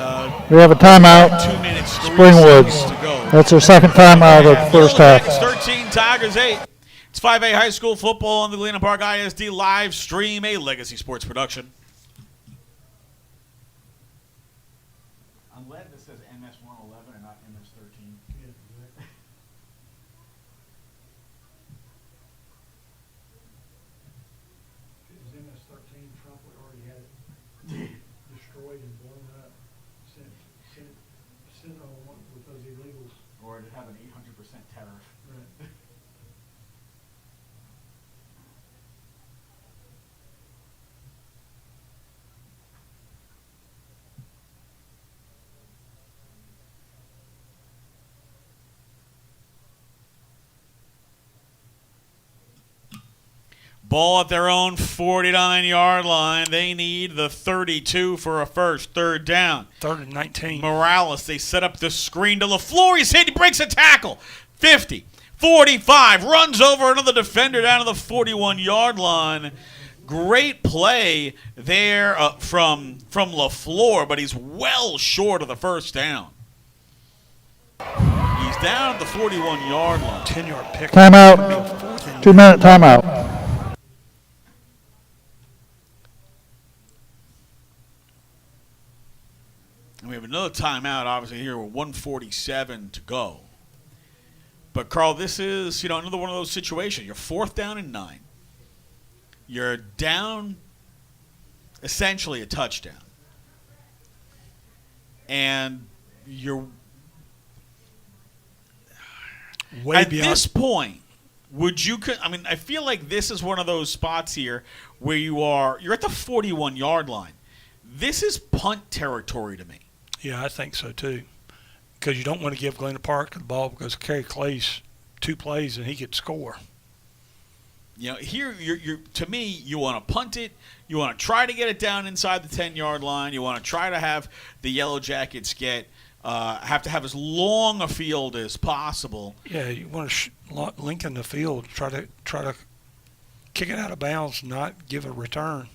We have a timeout. 2 minutes, 3 Springwoods. seconds to go. That's their second timeout of the first Yellow half. Jackets 13, Tigers 8. It's 5A high school football on the Galena Park ISD live stream, a Legacy Sports production. I'm glad this says MS111 and not MS13. If it was MS-13, Trump would already had it destroyed and blown up. Sent on one with those illegals. Or to have an 800% tariff. Right. Ball at their own 49-yard line. They need the 32 for a first. Third down. 3rd and 19. Morales, they set up the screen to LaFleur. He's hit. He breaks a tackle. 50, 45, runs over another defender down to the 41-yard line. Great play there from LaFleur, but he's well short of the first down. He's down at the 41-yard line. 10-yard pick. Timeout. 2-minute timeout. And we have another timeout, obviously, here with 1:47 to go. But, Carl, this is, another one of those situations. You're 4th down and 9. You're down essentially a touchdown. And you're Way at beyond. this point, I feel like this is one of those spots here where you're at the 41-yard line. This is punt territory to me. Yeah, I think so too. Because you don't want to give Galena Park the ball because Kerry Clay's 2 plays and he could score. Here, to me, you want to punt it. You want to try to get it down inside the 10-yard line. You want to try to have the Yellow Jackets have to have as long a field as possible. Yeah, you want to lengthen the field, try to kick it out of bounds, not give a return.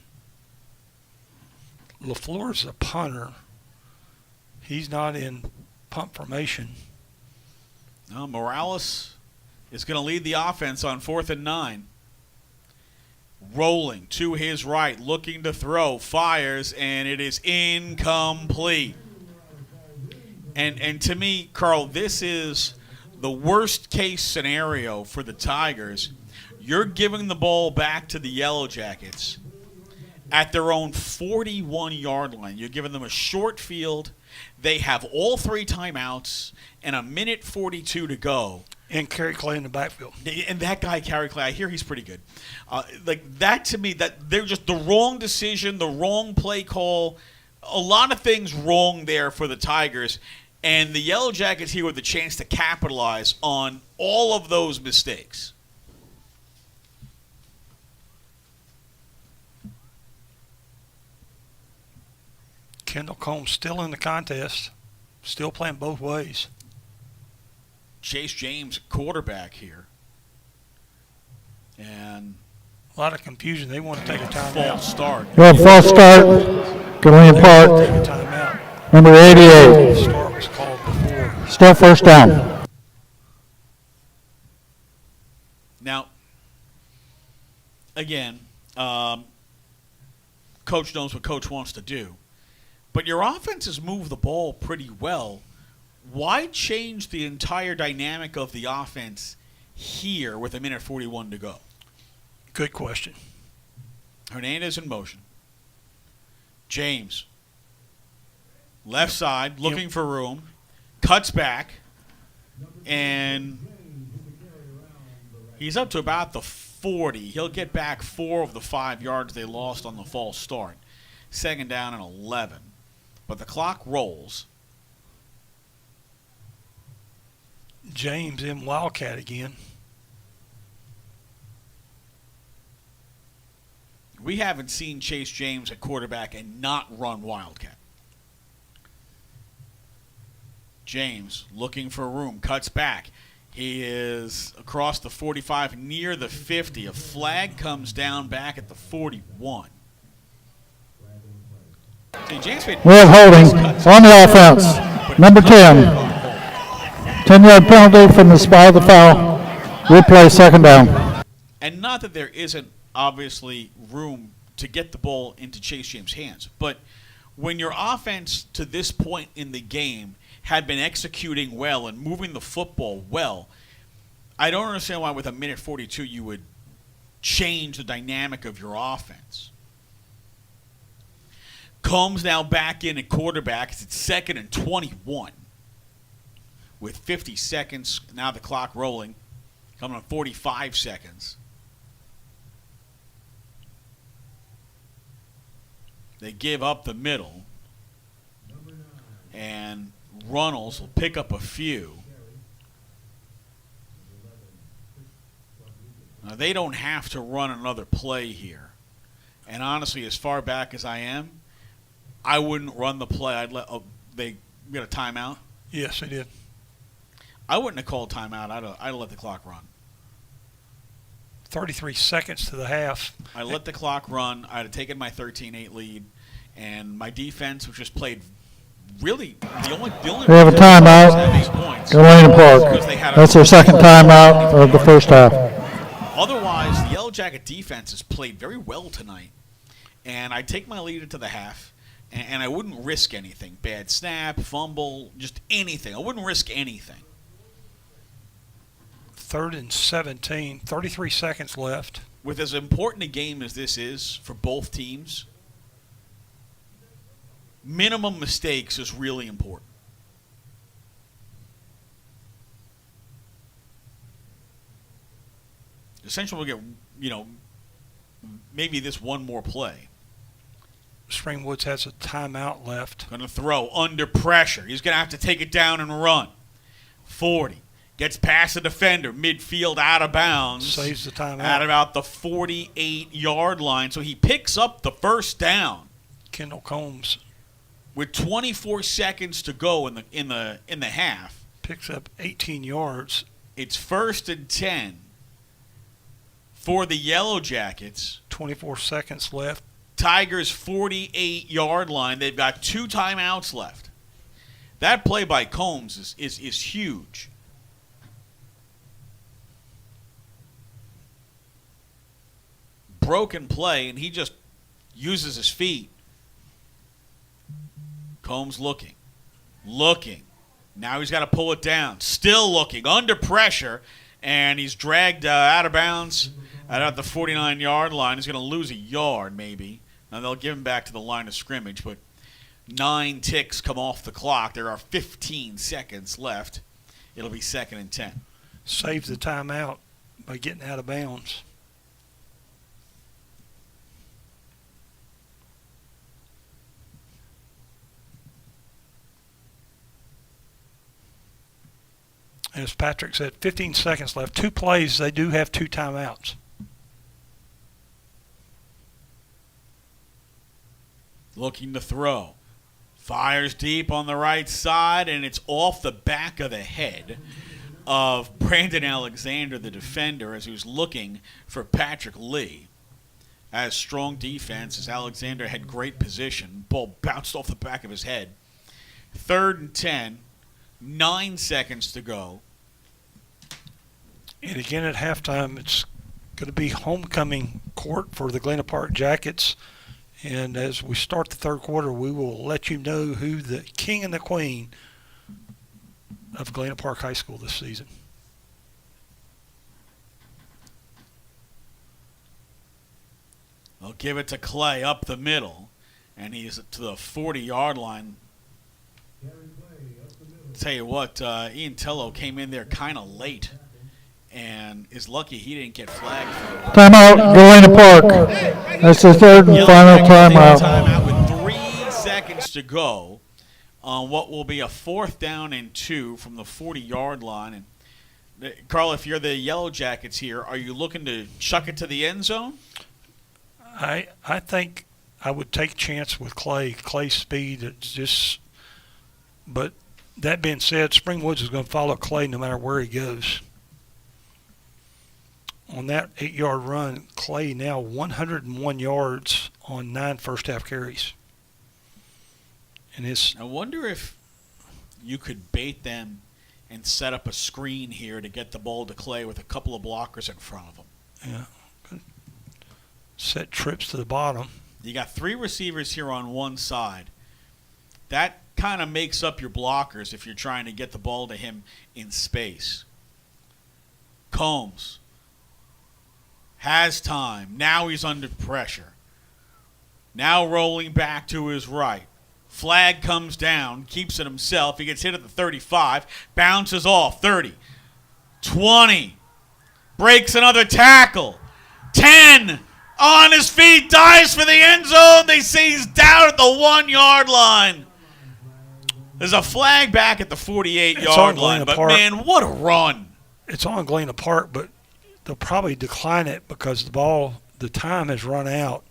LaFleur's a punter. He's not in punt formation. No, Morales is going to lead the offense on 4th and 9. Rolling to his right, looking to throw, fires, and it is incomplete. And to me, Carl, this is the worst case scenario for the Tigers. You're giving the ball back to the Yellow Jackets at their own 41-yard line. You're giving them a short field. They have all 3 timeouts and 1:42 to go. And Kerry Clay in the backfield. And that guy, Kerry Clay, I hear he's pretty good. Like that to me, that they're just the wrong decision, the wrong play call. A lot of things wrong there for the Tigers. And the Yellow Jackets here with the chance to capitalize on all of those mistakes. Kendall Combs still in the contest, still playing both ways. Chase James, quarterback here. And A lot of confusion. They want to take a timeout. false start. We have false start, Galena Take Park, a timeout. number 88. The start was called before. Still first down. Now, again, Coach knows what Coach wants to do. But your offense has moved the ball pretty well. Why change the entire dynamic of the offense here with 1:41 to go? Good question. Hernandez in motion. James, left side, looking for room, cuts back, and he's up to about the 40. He'll get back 4 of the 5 yards they lost on the false start. 2nd down and 11. But the clock rolls. James in Wildcat again. We haven't seen Chase James at quarterback and not run Wildcat. James looking for room, cuts back. He is across the 45, near the 50. A flag comes down back at the 41. See, James made We have holding cuts. on the offense, number 10. 10-yard penalty from the spot of the foul. Replay, 2nd down. And not that there isn't obviously room to get the ball into Chase James' hands, but when your offense to this point in the game had been executing well and moving the football well, I don't understand why with 1:42 you would change the dynamic of your offense. Combs now back in at quarterback. It's 2nd and 21. With 50 seconds, now the clock rolling, coming on 45 seconds. They give up the middle, and Runnels will pick up a few. Now, they don't have to run another play here. And honestly, as far back as I am, I wouldn't run the play. I'd let they get a timeout. Yes, they did. I wouldn't have called timeout. I'd let the clock run. 33 seconds to the half. I let the clock run. I'd have taken my 13-8 lead, and my defense, which just played really the only. We have a timeout. Galena Park. That's their 2nd timeout of the first half. Otherwise, the Yellow Jacket defense has played very well tonight, and I take my lead into the half, and I wouldn't risk anything. Bad snap, fumble, just anything. I wouldn't risk anything. 3rd and 17. 33 seconds left. With as important a game as this is for both teams, minimum mistakes is really important. Essentially, we'll get, maybe this one more play. Springwoods has a timeout left. Going to throw under pressure. He's going to have to take it down and run. 40. Gets past the defender, midfield out of bounds. Saves the timeout. At about the 48-yard line. So he picks up the first down. Kendall Combs With 24 seconds to go in the half. picks up 18 yards. It's 1st and 10 for the Yellow Jackets. 24 seconds left. Tigers 48-yard line. They've got 2 timeouts left. That play by Combs is huge. Broken play, and he just uses his feet. Combs looking. Now he's got to pull it down. Still looking, under pressure, and he's dragged out of bounds at the 49-yard line. He's going to lose a yard, maybe. Now they'll give him back to the line of scrimmage, but 9 ticks come off the clock. There are 15 seconds left. It'll be 2nd and 10. Saves the timeout by getting out of bounds. As Patrick said, 15 seconds left. 2 plays, they do have 2 timeouts. Looking to throw. Fires deep on the right side, and it's off the back of the head of Brandon Alexander, the defender, as he was looking for Patrick Lee. As strong defense, as Alexander had great position. Ball bounced off the back of his head. 3rd and 10. 9 seconds to go. And again at halftime, it's going to be homecoming court for the Galena Park Jackets. And as we start the 3rd quarter, we will let you know who the king and the queen of Galena Park High School this season. They'll give it to Clay up the middle, and he's to the 40-yard line. Tell you what, Ian Tello came in there kind of late and is lucky he didn't get flagged for it. Timeout, Galena Park. That's the 3rd and final timeout. Timeout with 3 seconds to go on what will be a 4th down and 2 from the 40-yard line. And Carl, if you're the Yellow Jackets here, are you looking to chuck it to the end zone? I think I would take a chance with Clay. Clay's speed, it's just, but that being said, Springwoods is going to follow Clay no matter where he goes. On that 8-yard run, Clay now 101 yards on 9 first-half carries. And I wonder if you could bait them and set up a screen here to get the ball to Clay with a couple of blockers in front of him. Yeah. Set trips to the bottom. You got 3 receivers here on one side. That kind of makes up your blockers if you're trying to get the ball to him in space. Combs has time. Now he's under pressure. Now rolling back to his right. Flag comes down, keeps it himself. He gets hit at the 35, bounces off, 30, 20, breaks another tackle, 10, on his feet, dives for the end zone. They say he's down at the 1-yard line. There's a flag back at the 48-yard line, but man, what a run. It's on Galena Park, but they'll probably decline it because the time has run out.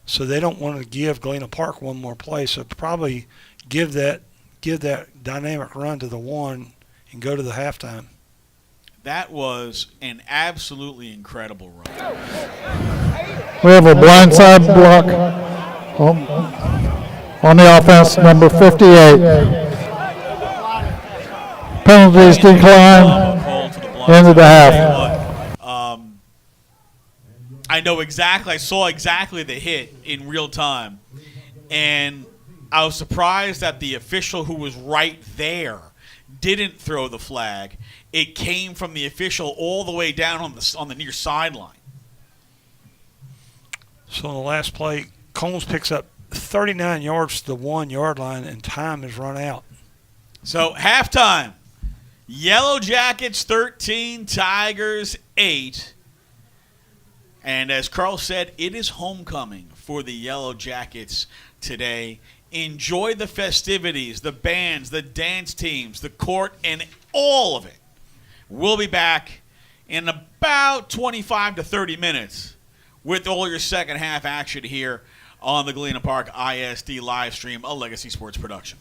So they don't want to give Galena Park one more play. So probably give that dynamic run to the 1 and go to the halftime. That was an absolutely incredible run. We have a blindside block on the offense, number 58. Penalties decline into the half. I know exactly. I saw exactly the hit in real time, and I was surprised that the official who was right there didn't throw the flag. It came from the official all the way down on the near sideline. So on the last play, Combs picks up 39 yards to the 1-yard line, and time has run out. So halftime, Yellow Jackets 13, Tigers 8. And as Carl said, it is homecoming for the Yellow Jackets today. Enjoy the festivities, the bands, the dance teams, the court, and all of it. We'll be back in about 25 to 30 minutes with all your second half action here on the Galena Park ISD live stream, a Legacy Sports production.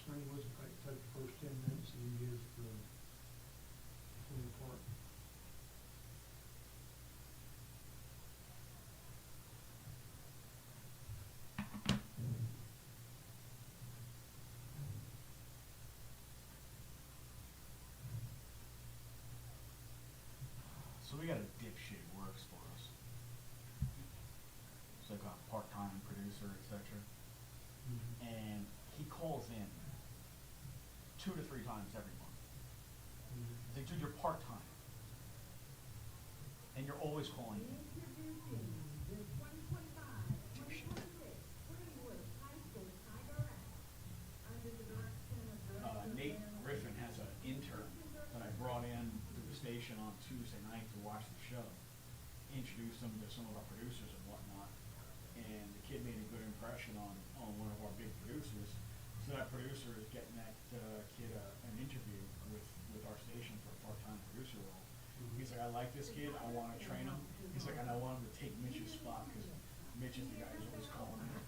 Springwoods will take the first 10 minutes and So we got a dipshit who works for us. It's like a part-time producer, etc. And he calls in 2 to 3 times every month. He's like, dude, you're part-time. And you're always calling in. Nate Griffin has an intern that I brought in to the station on Tuesday night to watch the show. Introduced him to some of our producers and whatnot. And the kid made a good impression on one of our big producers. So that producer is getting that kid an interview with our station for a part-time producer role. He's like, I like this kid. I want to train him. He's like, and I want him to take Mitch's spot because Mitch is the guy who's always calling in.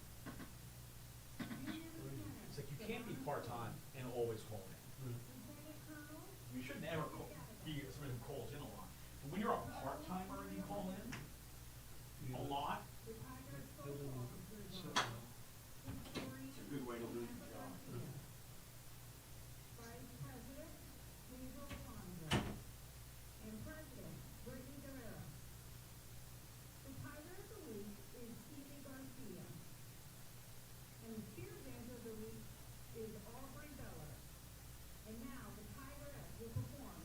It's like, you can't be part-time and always call in. You should never be somebody who calls in a lot. But when you're a part-timer and you call in a lot, it's a good way to lose your job. And now the Tigerette will perform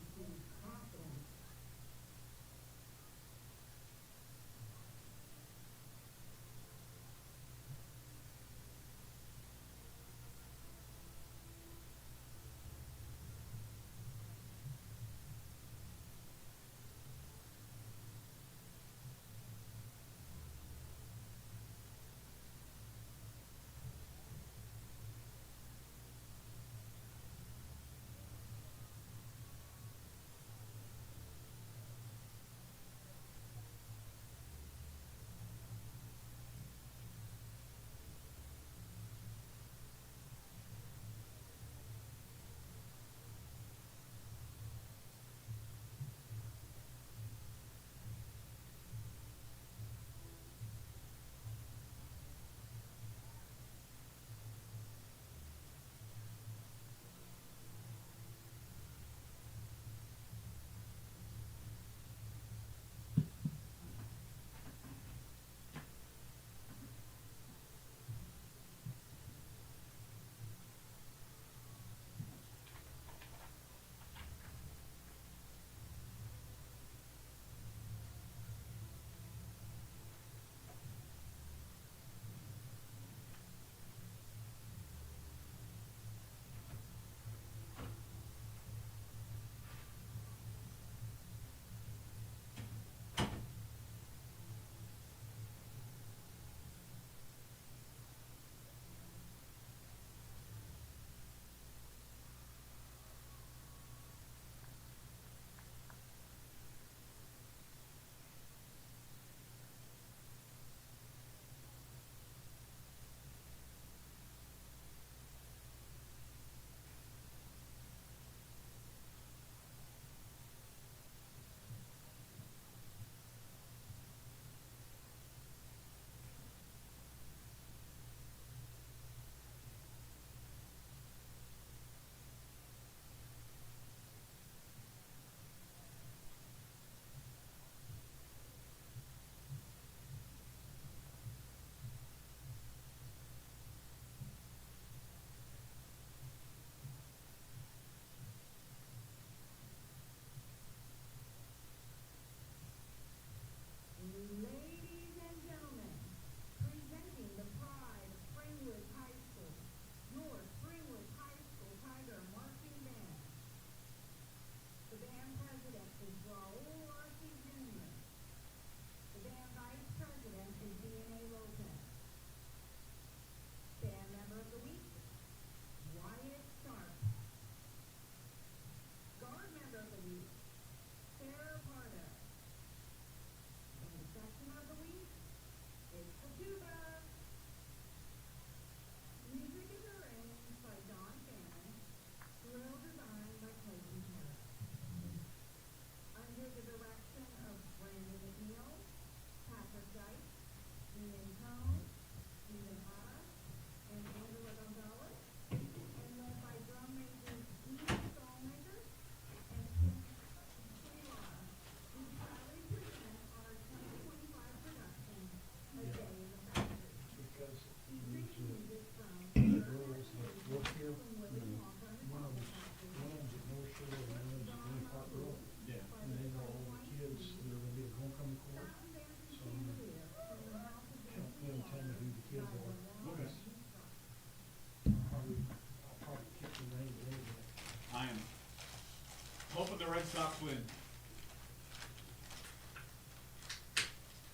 Sox win.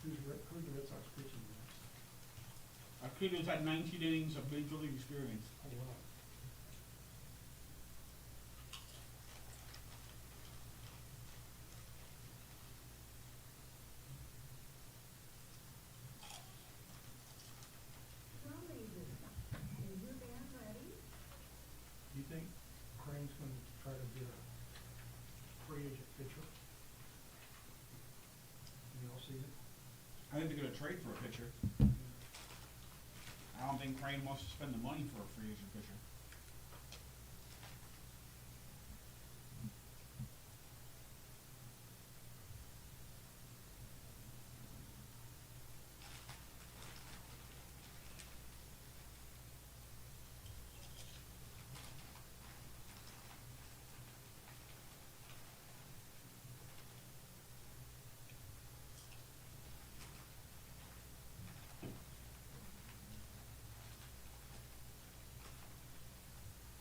Who's the Red Sox pitching? A kid who's had 19 innings of major league experience. Oh, wow. Do you think Crane's going to try to get a free agent pitcher in the offseason? I think they're going to trade for a pitcher. I don't think Crane wants to spend the money for a free agent pitcher.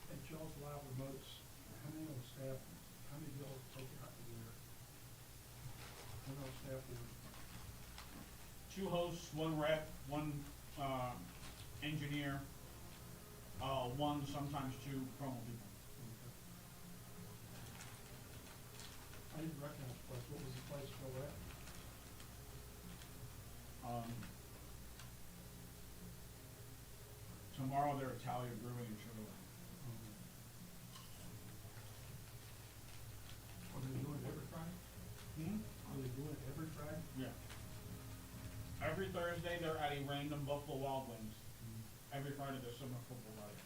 At y'all's live remotes, how many on staff, how many of y'all take it out of there? How many on staff there? 2 hosts, 1 rep, 1 engineer, 1, sometimes 2 promo people. I didn't recognize the place. What was the place y'all at? Tomorrow they're Italian Brewing in Sugar Land. Are they doing it every Friday? Are they doing it every Friday? Yeah. Every Thursday they're at a random Buffalo Wild Wings. Every Friday there's summer football Friday.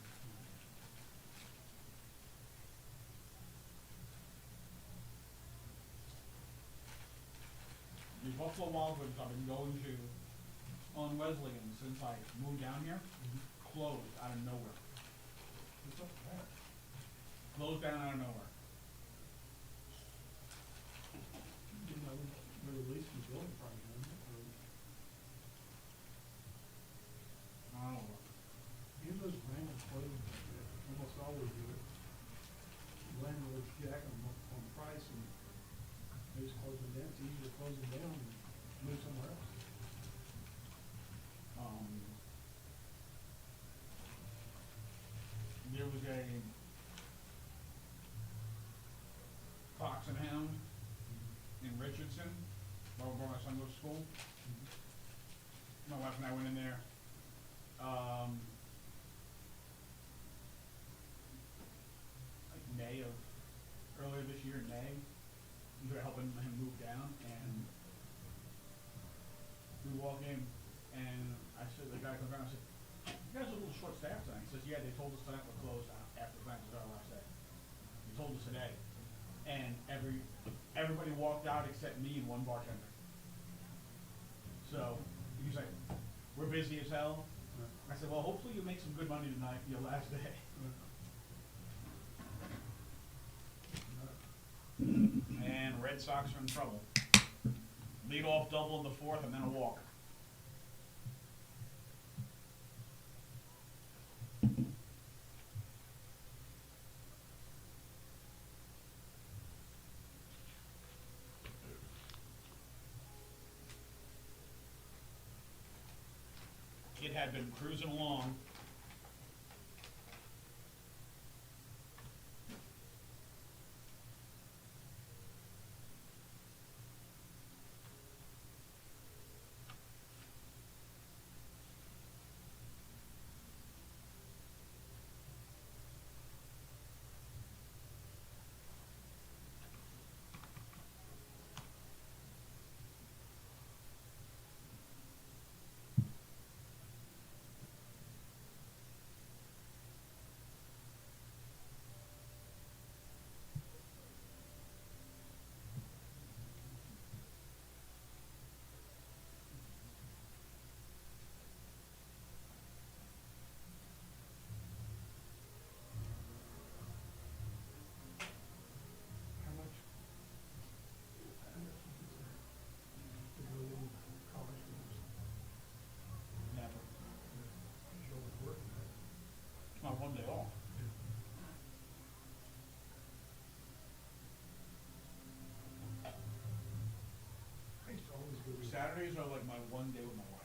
The Buffalo Wild Wings I've been going to on Wesleyan since I moved down here, closed out of nowhere. What's up with that? Closed down out of nowhere. Didn't know they're releasing the building Friday, or I don't know. any of those random closings that almost always do it. Landlords jack them on price and they just close them down. It's easier to close them down and move somewhere else. There was a Fox and Hound in Richardson, where my son goes to school. My wife and I went in there. Like May of earlier this year, in May, we were helping him move down, and we walk in, and I said, the guy comes around, I said, "You guys are a little short staffed tonight." He says, "Yeah, they told us tonight we're closed after tonight was our last day. They told us today." And everybody walked out except me and 1 bartender. So he's like, "We're busy as hell." I said, "Well, hopefully you make some good money tonight for your last day." And Red Sox are in trouble. Lead off double in the 4th and then a walk. Kid had been cruising along. one day with my wife.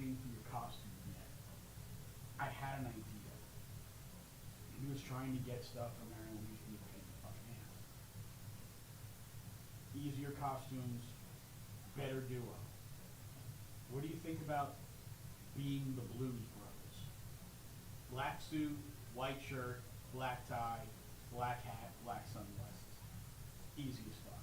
waiting for your costume yet. I had an idea. He was trying to get stuff from Maryland. He's going to pain the fucking ass. Easier costumes, better duo. What do you think about being the Blues Brothers? Black suit, white shirt, black tie, black hat, black sunglasses. Easy as fuck.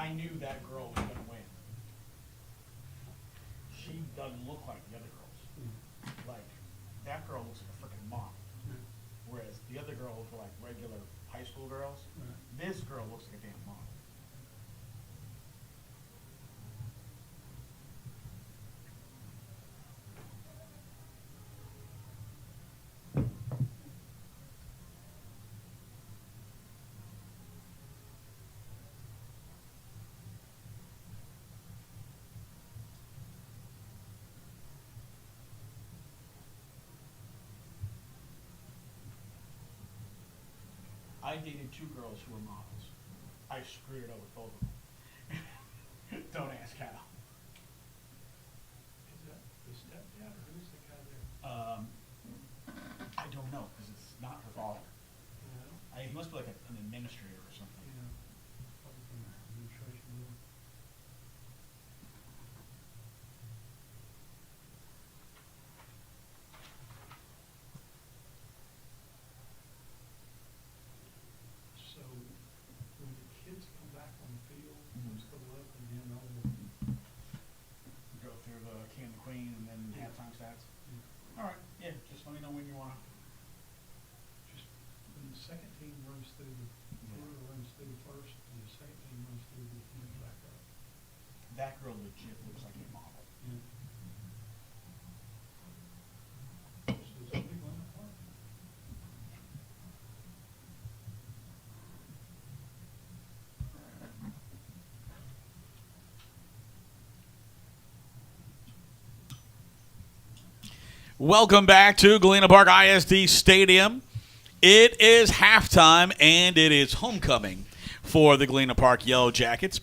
I knew that girl was going to win. She doesn't look like the other girls. Like, that girl looks like a freaking mom. Whereas the other girls were like regular high school girls. This girl looks like a damn mom. I dated 2 girls who were models. I screwed it up with both of them. Don't ask how. Is that the stepdad or who's the guy there? I don't know because it's not her father. You know? He must be like an administrator or something. You know, probably from the administration. Room. So when the kids come back on the field, let's go up and then all the Go through the King and the Queen and then halftime stats. All right, yeah, just let me know when you want to. just when the second team runs through the floor, runs through first, and the second team runs through the comes back up. That girl legit looks like a model. Yeah. So it's a big one apart. Welcome back to Galena Park ISD Stadium. It is halftime and it is homecoming for the Galena Park Yellow Jackets,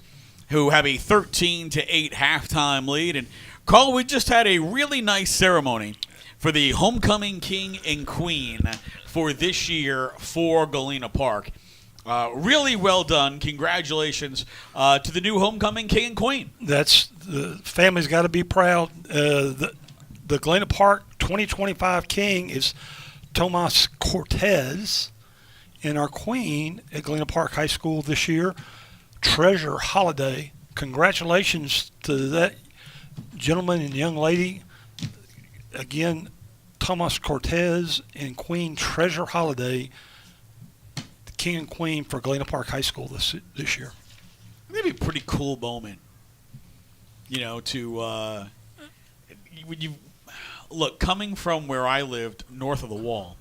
who have a 13-8 halftime lead. And Carl, we just had a really nice ceremony for the homecoming king and queen for this year for Galena Park. Really well done. Congratulations to the new homecoming king and queen. That's the family's got to be proud. The Galena Park 2025 king is Tomas Cortez, and our queen at Galena Park High School this year, Treasure Holiday. Congratulations to that gentleman and young lady. Again, Tomas Cortez and Queen Treasure Holiday, the king and queen for Galena Park High School this year. Maybe a pretty cool moment, you know, to when you look, coming from where I lived north of the wall,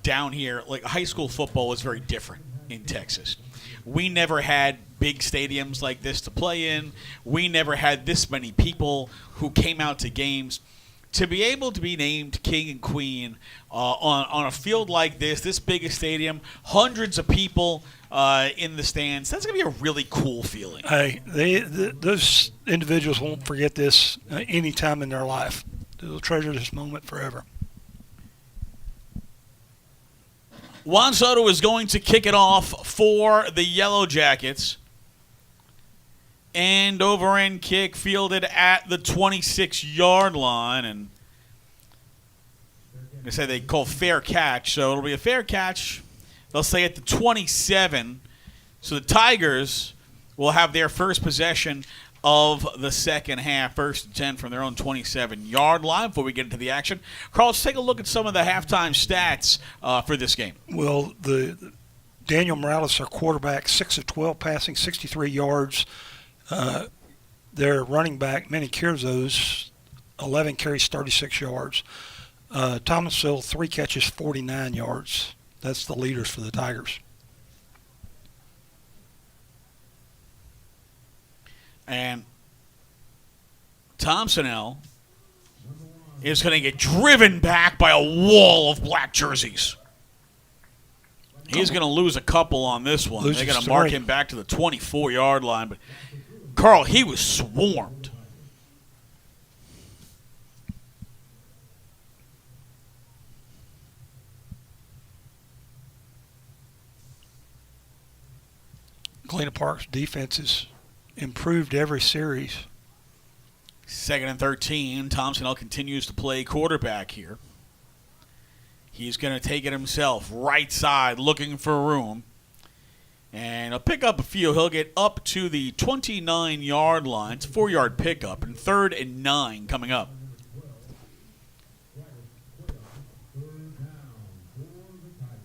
down here, like high school football was very different in Texas. We never had big stadiums like this to play in. We never had this many people who came out to games. To be able to be named king and queen on a field like this big a stadium, hundreds of people in the stands, that's going to be a really cool feeling. Hey, those individuals won't forget this any time in their life. They'll treasure this moment forever. Juan Soto is going to kick it off for the Yellow Jackets. And over end kick fielded at the 26-yard line. And they say they call fair catch, so it'll be a fair catch. They'll say at the 27. So the Tigers will have their first possession of the second half, first and 10 from their own 27-yard line. Before we get into the action, Carl, let's take a look at some of the halftime stats for this game. Well, the Daniel Morales, our quarterback, 6 of 12 passing, 63 yards. Their running back, Manny Kirzos, 11 carries, 36 yards. Thomasville, 3 catches, 49 yards. That's the leaders for the Tigers. And Thompsonell is going to get driven back by a wall of black jerseys. He's going to lose a couple on this one. They're going to mark him back to the 24-yard line. But, Carl, he was swarmed. Galena Park's defense has improved every series. 2nd and 13. Thompsonell continues to play quarterback here. He's going to take it himself. Right side, looking for room. And he'll pick up a few. He'll get up to the 29-yard line. It's a 4-yard pickup. And 3rd and 9 coming up. Third down for the Tigers.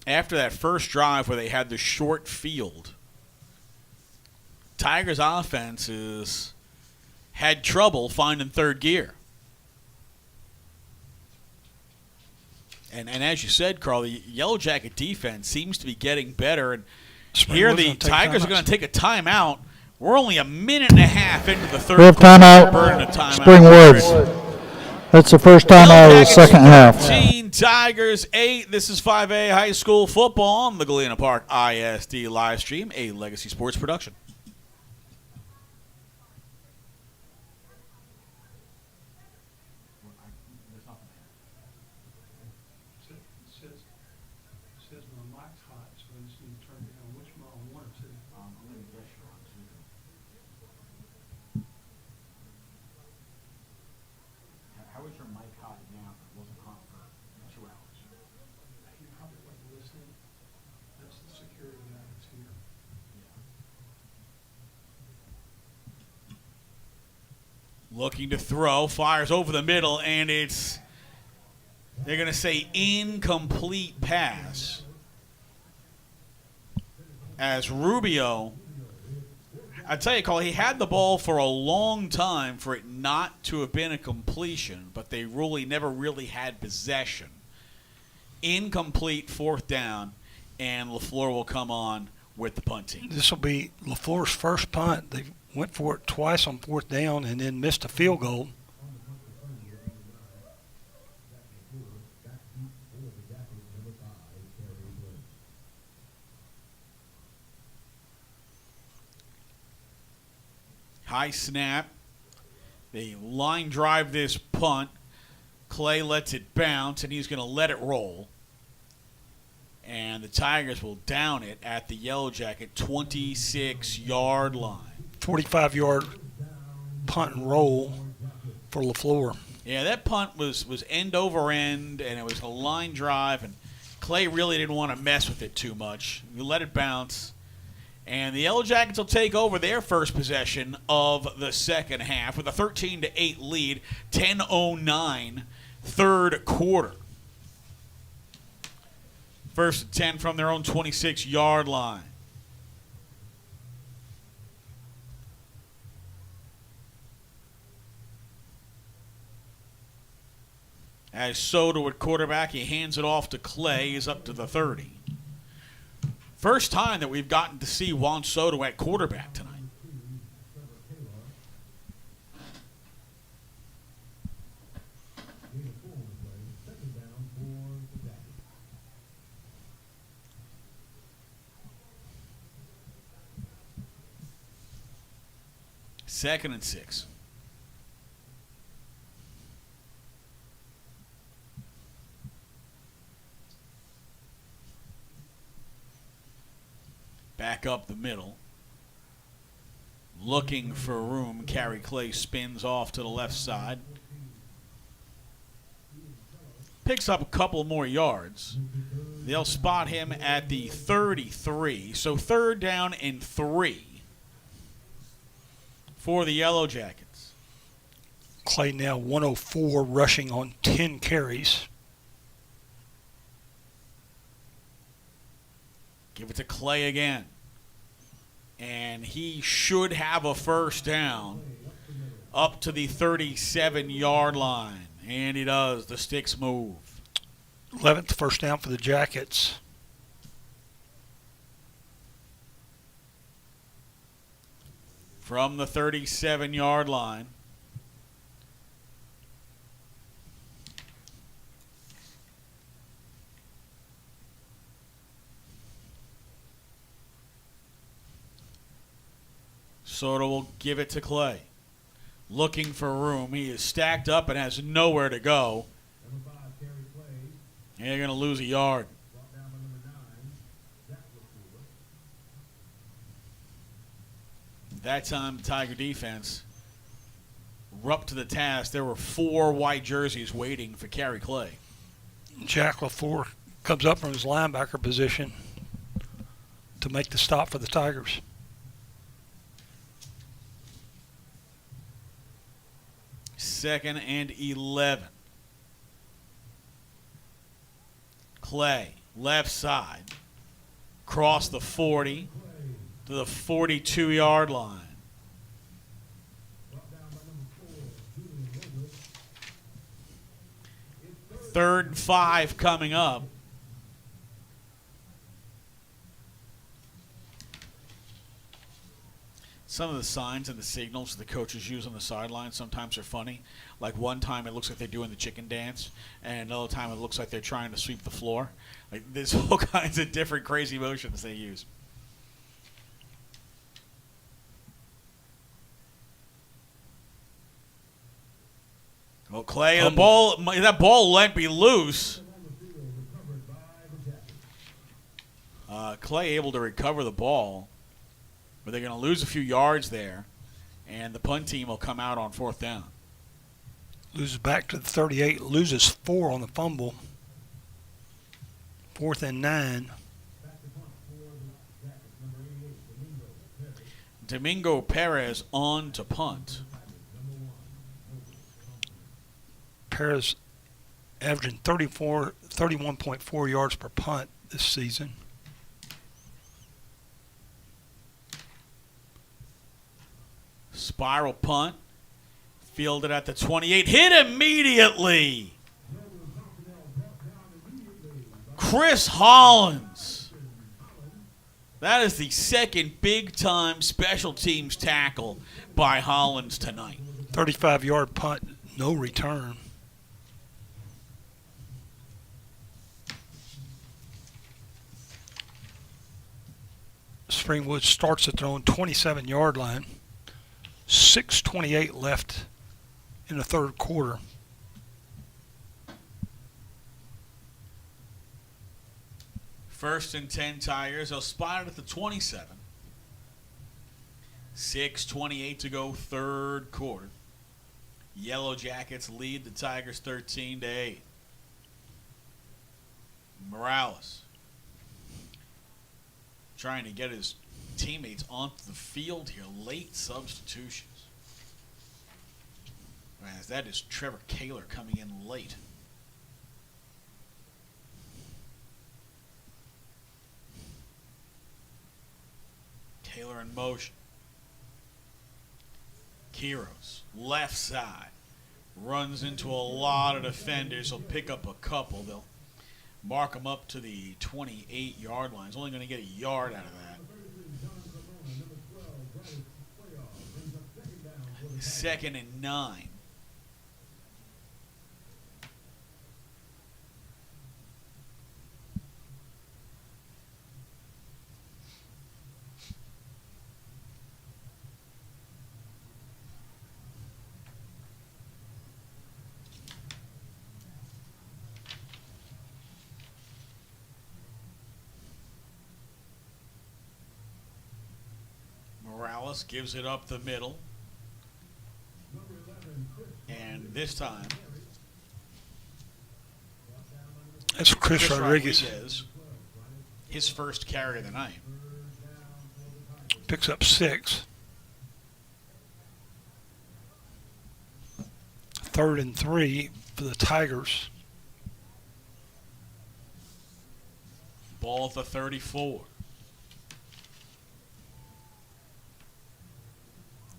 After that first drive where they had the short field, Tigers offense had trouble finding third gear. And as you said, Carl, the Yellow Jacket defense seems to be getting better. And here the Tigers are going to take a timeout. We're only a minute and a half into the third. We have timeout. Burning a timeout. Spring Woods. That's the first time out of the second half. 13, Tigers 8. This is 5A high school football on the Galena Park ISD live stream, a Legacy Sports production. Says my mic's hot, so I just need to turn it down. Which one, 1 or 2? How is your mic hot now? It wasn't hot for 2 hours. You probably wasn't listening. That's the security guy that's here. Looking to throw, fires over the middle, and they're going to say incomplete pass. As Rubio, I tell you, Carl, he had the ball for a long time for it not to have been a completion, but they really never really had possession. Incomplete 4th down, and LaFleur will come on with the punt team. This will be LaFleur's first punt. They went for it twice on 4th down and then missed a field goal. High snap. They line drive this punt. Clay lets it bounce, and he's going to let it roll. And the Tigers will down it at the Yellow Jacket 26-yard line. 45-yard punt and roll for LaFleur. Yeah, that punt was end over end, and it was a line drive, and Clay really didn't want to mess with it too much. You let it bounce. And the Yellow Jackets will take over their first possession of the second half with a 13-8 lead, 10:09, third quarter. 1st and 10 from their own 26-yard line. As Soto at quarterback, he hands it off to Clay. He's up to the 30. First time that we've gotten to see Juan Soto at quarterback tonight. Second and 6. Back up the middle. Looking for room. Carry Clay spins off to the left side. Picks up a couple more yards. They'll spot him at the 33. So 3rd down and 3 for the Yellow Jackets. Clay now 104, rushing on 10 carries. Give it to Clay again. And he should have a first down up to the 37-yard line. And he does. The sticks move. 11th first down for the Jackets. From the 37-yard line. Soto will give it to Clay. Looking for room. He is stacked up and has nowhere to go. And they're going to lose a yard. That time, the Tiger defense were up to the task. There were 4 white jerseys waiting for Kerry Clay. Jack LaFleur comes up from his linebacker position to make the stop for the Tigers. Second and 11. Clay, left side, cross the 40 to the 42-yard line. Third and 5 coming up. Some of the signs and the signals the coaches use on the sideline sometimes are funny. Like one time it looks like they're doing the chicken dance, and another time it looks like they're trying to sweep the floor. Like there's all kinds of different crazy motions they use. Well, Clay, that ball might be loose. Clay able to recover the ball, but they're going to lose a few yards there, and the punt team will come out on 4th down. Loses back to the 38, loses 4 on the fumble. 4th and 9. Domingo Perez on to punt. Perez averaging 31.4 yards per punt this season. Spiral punt. Fielded at the 28. Hit immediately. Chris Hollins. That is the second big-time special teams tackle by Hollins tonight. 35-yard punt, no return. Springwood starts at their own 27-yard line. 6:28 left in the third quarter. First and 10 Tigers. They'll spot it at the 27. 6:28 to go, third quarter. Yellow Jackets lead the Tigers 13-8. Morales trying to get his teammates onto the field here. Late substitutions. As that is Trevor Kaler coming in late. Kaler in motion. Quiros, left side. Runs into a lot of defenders. He'll pick up a couple. They'll mark him up to the 28-yard line. He's only going to get a yard out of that. Second and 9. Morales gives it up the middle. And this time, That's Chris Rodriguez. His first carry of the night. Picks up 6. 3rd and 3 for the Tigers. Ball at the 34.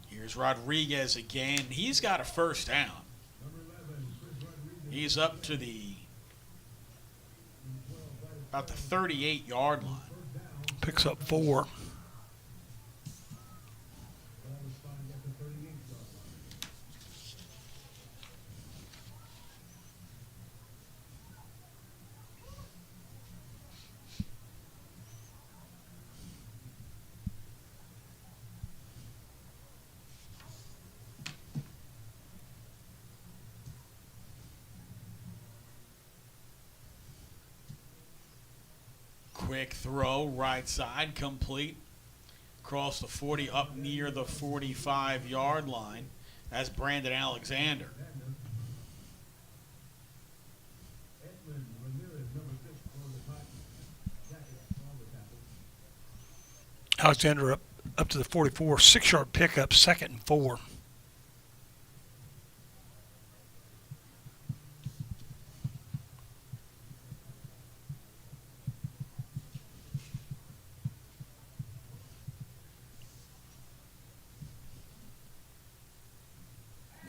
Here's Rodriguez again. He's got a first down. He's up to about the 38-yard line. Picks up 4. Quick throw, right side, complete Across the 40, up near the 45-yard line. That's Brandon Alexander. Edmund Ramirez, number 6, for the Titans. Jacket on the tackle. Alexander up to the 44, 6-yard pickup, 2nd and 4.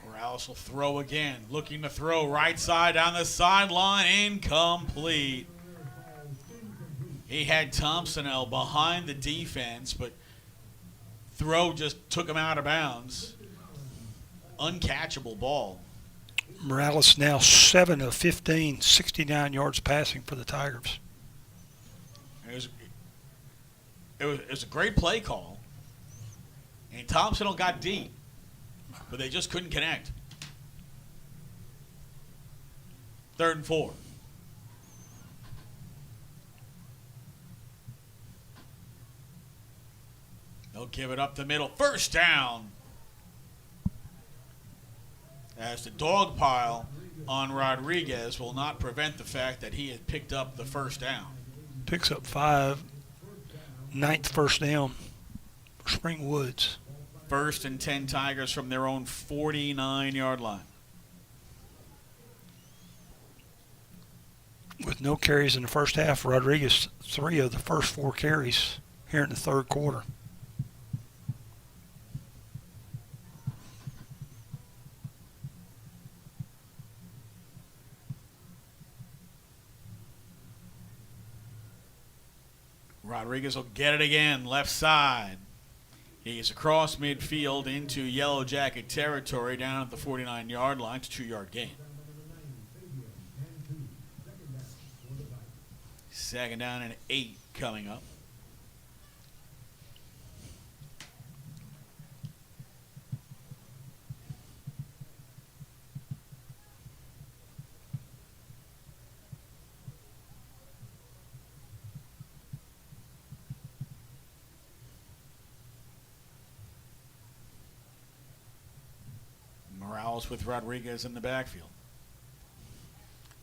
Morales will throw again. Looking to throw right side down the sideline. Incomplete. He had Thompsonell behind the defense, but throw just took him out of bounds. Uncatchable ball. Morales now 7 of 15, 69 yards passing for the Tigers. It was a great play call. And Thompsonell got deep, but they just couldn't connect. 3rd and 4. They'll give it up the middle. 1st down. As the dog pile on Rodriguez will not prevent the fact that he had picked up the 1st down. Picks up 5, 9th 1st down for Spring Woods. 1st and 10 Tigers from their own 49-yard line. With no carries in the first half, Rodriguez 3 of the first 4 carries here in the 3rd quarter. Rodriguez will get it again, left side. He's across midfield into Yellow Jacket territory down at the 49-yard line. It's a 2-yard gain. 2nd down and 8 coming up. Morales with Rodriguez in the backfield.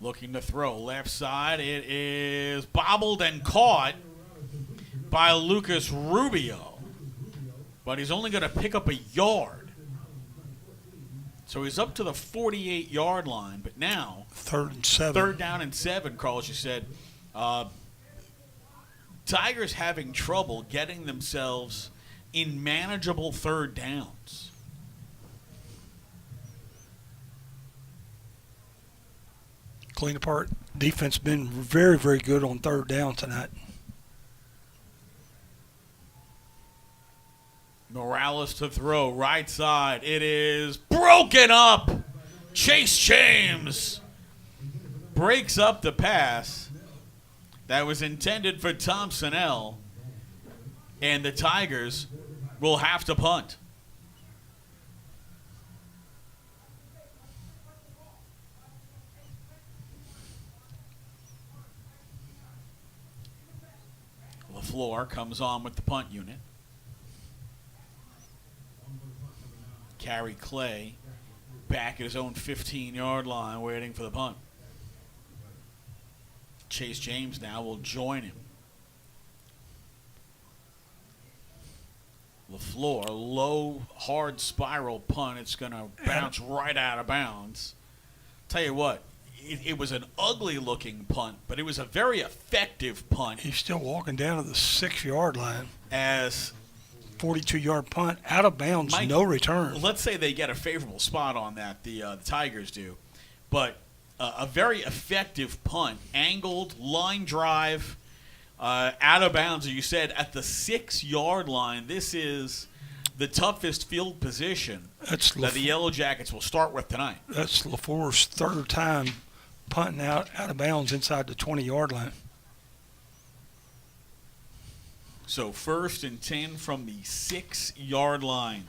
Looking to throw left side. It is bobbled and caught by Lucas Rubio. But he's only going to pick up a yard. So he's up to the 48-yard line. But now, 3rd and 7. 3rd down and 7, Carl, as you said. Tigers having trouble getting themselves in manageable 3rd downs. Galena Park defense been very, very good on 3rd down tonight. Morales to throw, right side. It is broken up. Chase James breaks up the pass that was intended for Thompsonell, and the Tigers will have to punt. LaFleur comes on with the punt unit. Carey Clay back at his own 15-yard line waiting for the punt. Chase James now will join him. LaFleur, low, hard spiral punt. It's going to bounce right out of bounds. Tell you what, it was an ugly-looking punt, but it was a very effective punt. He's still walking down to the 6-yard line. As 42-yard punt, out of bounds, Mike, no return. Let's say they get a favorable spot on that, the Tigers do. But a very effective punt, angled, line drive, out of bounds, as you said, at the 6-yard line. This is the toughest field position that the Yellow Jackets will start with tonight. That's LaFleur's 3rd time punting out of bounds inside the 20-yard line. So 1st and 10 from the 6-yard line.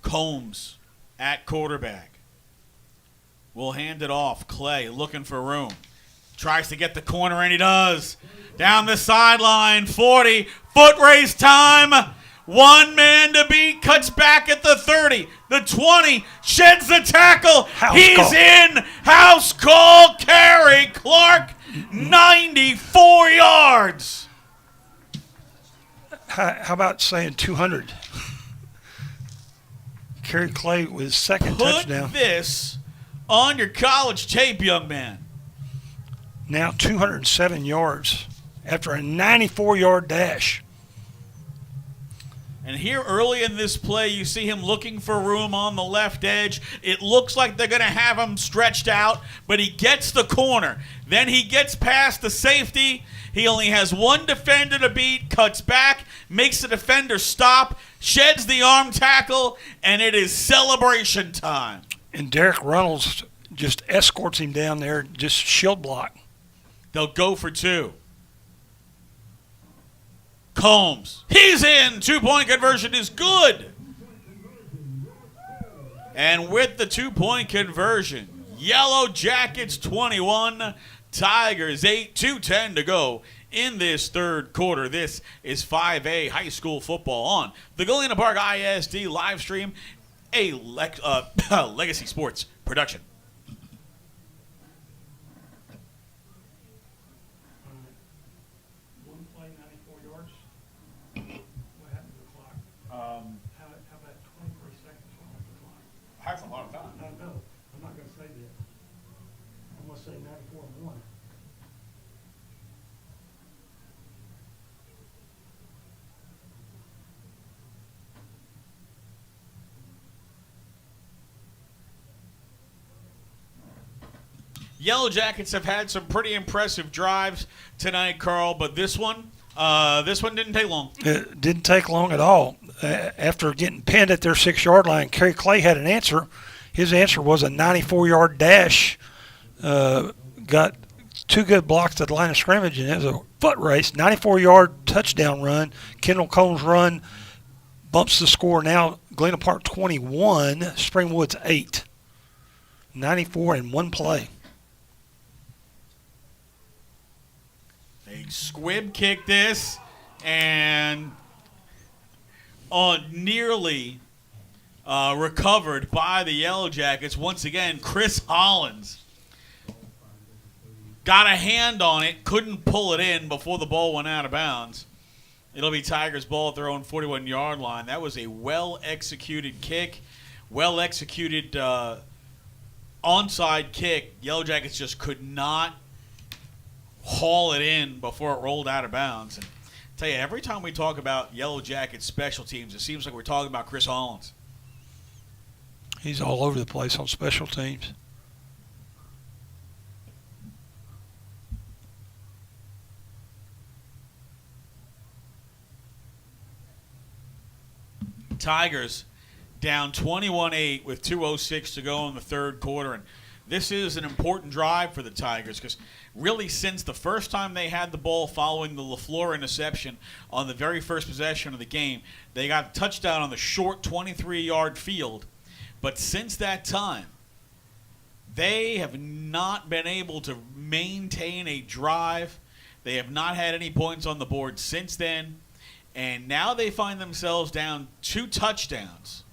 Combs at quarterback. Will hand it off. Clay looking for room. Tries to get the corner, and he does. Down the sideline, 40, Foot race time. One man to beat, cuts back at the 30, the 20, sheds the tackle. He's call. in. House call. Kerry Clark, 94 yards. How about saying 200? Kerry Clay with his second Put touchdown. this on your college tape, young man. Now 207 yards after a 94-yard dash. And here early in this play, you see him looking for room on the left edge. It looks like they're going to have him stretched out, but he gets the corner. Then he gets past the safety. He only has one defender to beat, cuts back, makes the defender stop, sheds the arm tackle, and it is celebration time. And Derek Reynolds just escorts him down there, just shield block. They'll go for two. Combs. He's in. 2-point conversion is good. And with the 2-point conversion, Yellow Jackets 21, Tigers 8, 2:10 to go in this third quarter. This is 5A high school football on the Galena Park ISD live stream, a Legacy Sports production. One play, 94 yards. What happened to the clock? How about 23 seconds on the clock? That's a lot of time. I know. I'm not going to say that. I'm going to say 94 and 1. Yellow Jackets have had some pretty impressive drives tonight, Carl, but this one didn't take long. It didn't take long at all. After getting pinned at their 6-yard line, Kerry Clay had an answer. His answer was a 94-yard dash. Got two good blocks at the line of scrimmage, and it was a foot race. 94-yard touchdown run. Kendall Combs' run bumps the score now. Galena Park 21, Springwoods 8. 94 in one play. They squib kick this and nearly recovered by the Yellow Jackets. Once again, Chris Hollins got a hand on it, couldn't pull it in before the ball went out of bounds. It'll be Tigers' ball at their own 41-yard line. That was a well-executed kick, well-executed onside kick. Yellow Jackets just could not haul it in before it rolled out of bounds. And I tell you, every time we talk about Yellow Jackets special teams, it seems like we're talking about Chris Hollins. He's all over the place on special teams. Tigers down 21-8 with 2:06 to go in the third quarter. And this is an important drive for the Tigers because really since the first time they had the ball following the LaFleur interception on the very first possession of the game, they got a touchdown on the short 23-yard field. But since that time, they have not been able to maintain a drive. They have not had any points on the board since then. And now they find themselves down 2 touchdowns.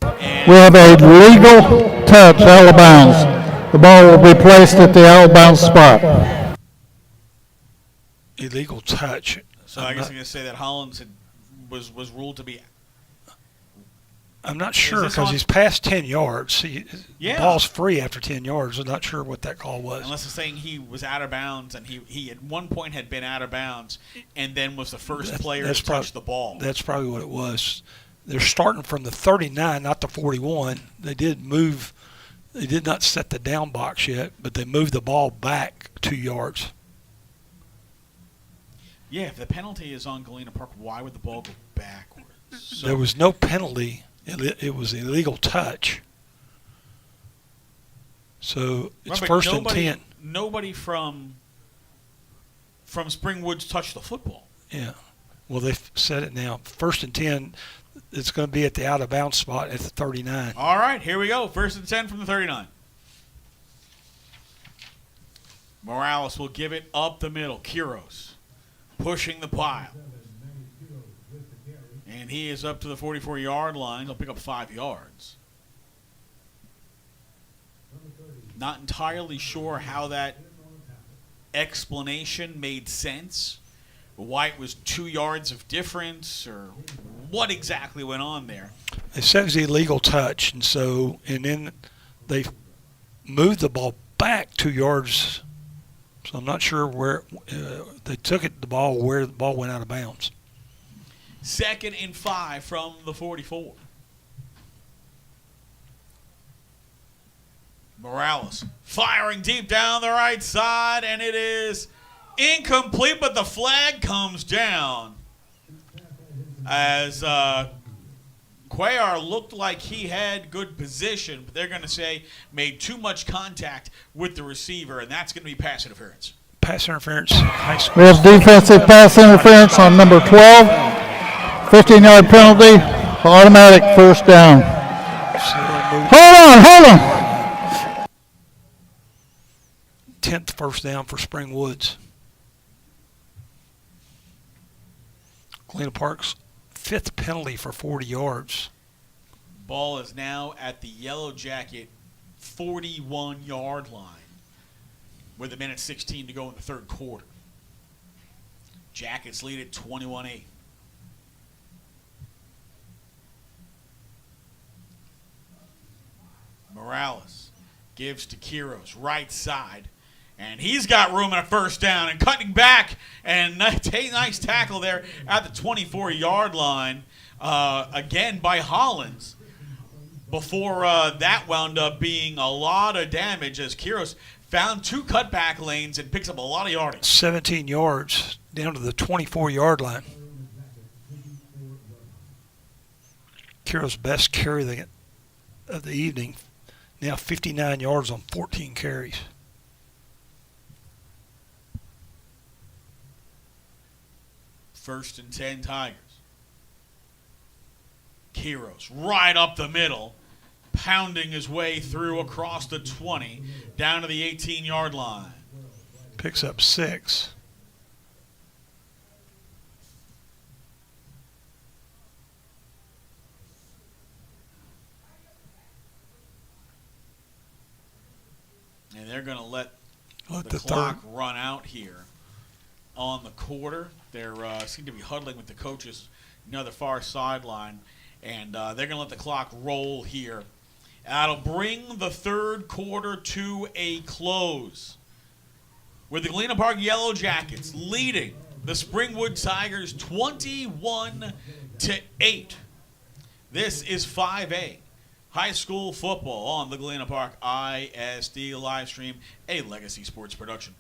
And We have a legal touch out of bounds. The ball will be placed at the out of bounds spot. Illegal touch. so I guess I'm going to say that Hollins was ruled to be. I'm not sure this because on- he's past 10 yards. The Yeah. ball's free after 10 yards. I'm not sure what that call was. Unless it's saying he was out of bounds and he at one point had been out of bounds and then was the first player to touch the ball. That's probably what it was. They're starting from the 39, not the 41. They did move. They did not set the down box yet, but they moved the ball back 2 yards. Yeah, if the penalty is on Galena Park, why would the ball go backwards? So, There was no penalty. It was illegal touch. So it's but first and 10. Nobody from Springwoods touched the football. Yeah. Well, they've said it now. First and 10, it's going to be at the out of bounds spot at the 39. All right, here we go. First and 10 from the 39. Morales will give it up the middle. Quiros pushing the pile. And he is up to the 44-yard line. He'll pick up 5 yards. Not entirely sure how that explanation made sense. Why it was 2 yards of difference or what exactly went on there. It says illegal touch, and then they moved the ball back 2 yards. So I'm not sure where they took it, where the ball went out of bounds. 2nd and 5 from the 44. Morales firing deep down the right side, and it is incomplete, but the flag comes down as Cuellar looked like he had good position, but they're going to say made too much contact with the receiver, and that's going to be pass interference. Pass interference, high school. We have defensive pass interference on number 12. 15-yard penalty, automatic first down. Hold on. 10th first down for Spring Woods. Galena Park's 5th penalty for 40 yards. Ball is now at the Yellow Jacket 41-yard line with 1:16 to go in the third quarter. Jackets lead at 21-8. Morales gives to Quiros, right side. And he's got room at a first down and cutting back. And nice tackle there at the 24-yard line, again by Hollins. Before that wound up being a lot of damage as Quiros found 2 cutback lanes and picks up a lot of yardage. 17 yards down to the 24-yard line. Quiros' best carry of the evening. Now 59 yards on 14 carries. First and 10 Tigers. Quiros right up the middle, pounding his way through across the 20, down to the 18-yard line. Picks up 6. And they're going to let the clock run out here on the quarter. They're seem to be huddling with the coaches near the far sideline, and they're going to let the clock roll here. That'll bring the third quarter to a close with the Galena Park Yellow Jackets leading the Springwood Tigers 21-8. This is 5A high school football on the Galena Park ISD live stream, a Legacy Sports production.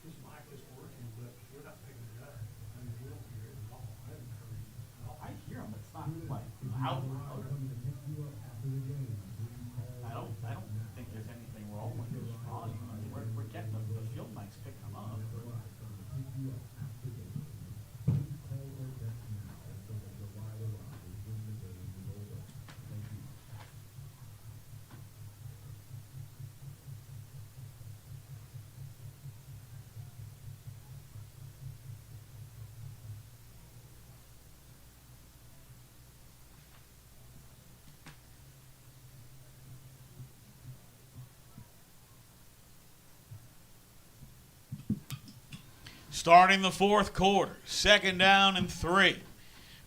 His mic is working, but we're not picking it up. I mean, we don't hear it at all. I haven't heard it at all. I hear them, but it's not like loud. I don't think there's anything wrong with this volume. I mean, we're getting the field mics picking them up. Starting the fourth quarter, 2nd down and 3.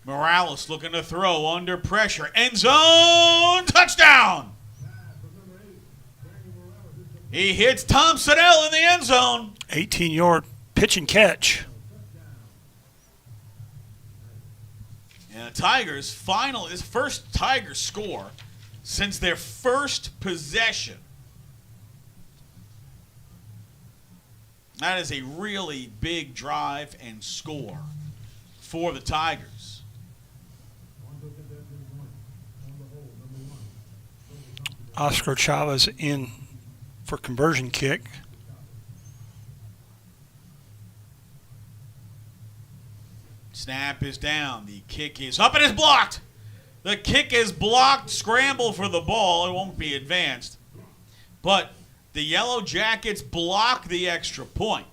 Morales looking to throw under pressure. End zone, touchdown! He hits Tom Siddell in the end zone. 18-yard pitch and catch. And the Tigers his first Tigers score since their first possession. That is a really big drive and score for the Tigers. Oscar Chavez in for conversion kick. Snap is down. The kick is up and is blocked. The kick is blocked. Scramble for the ball. It won't be advanced. But the Yellow Jackets block the extra point.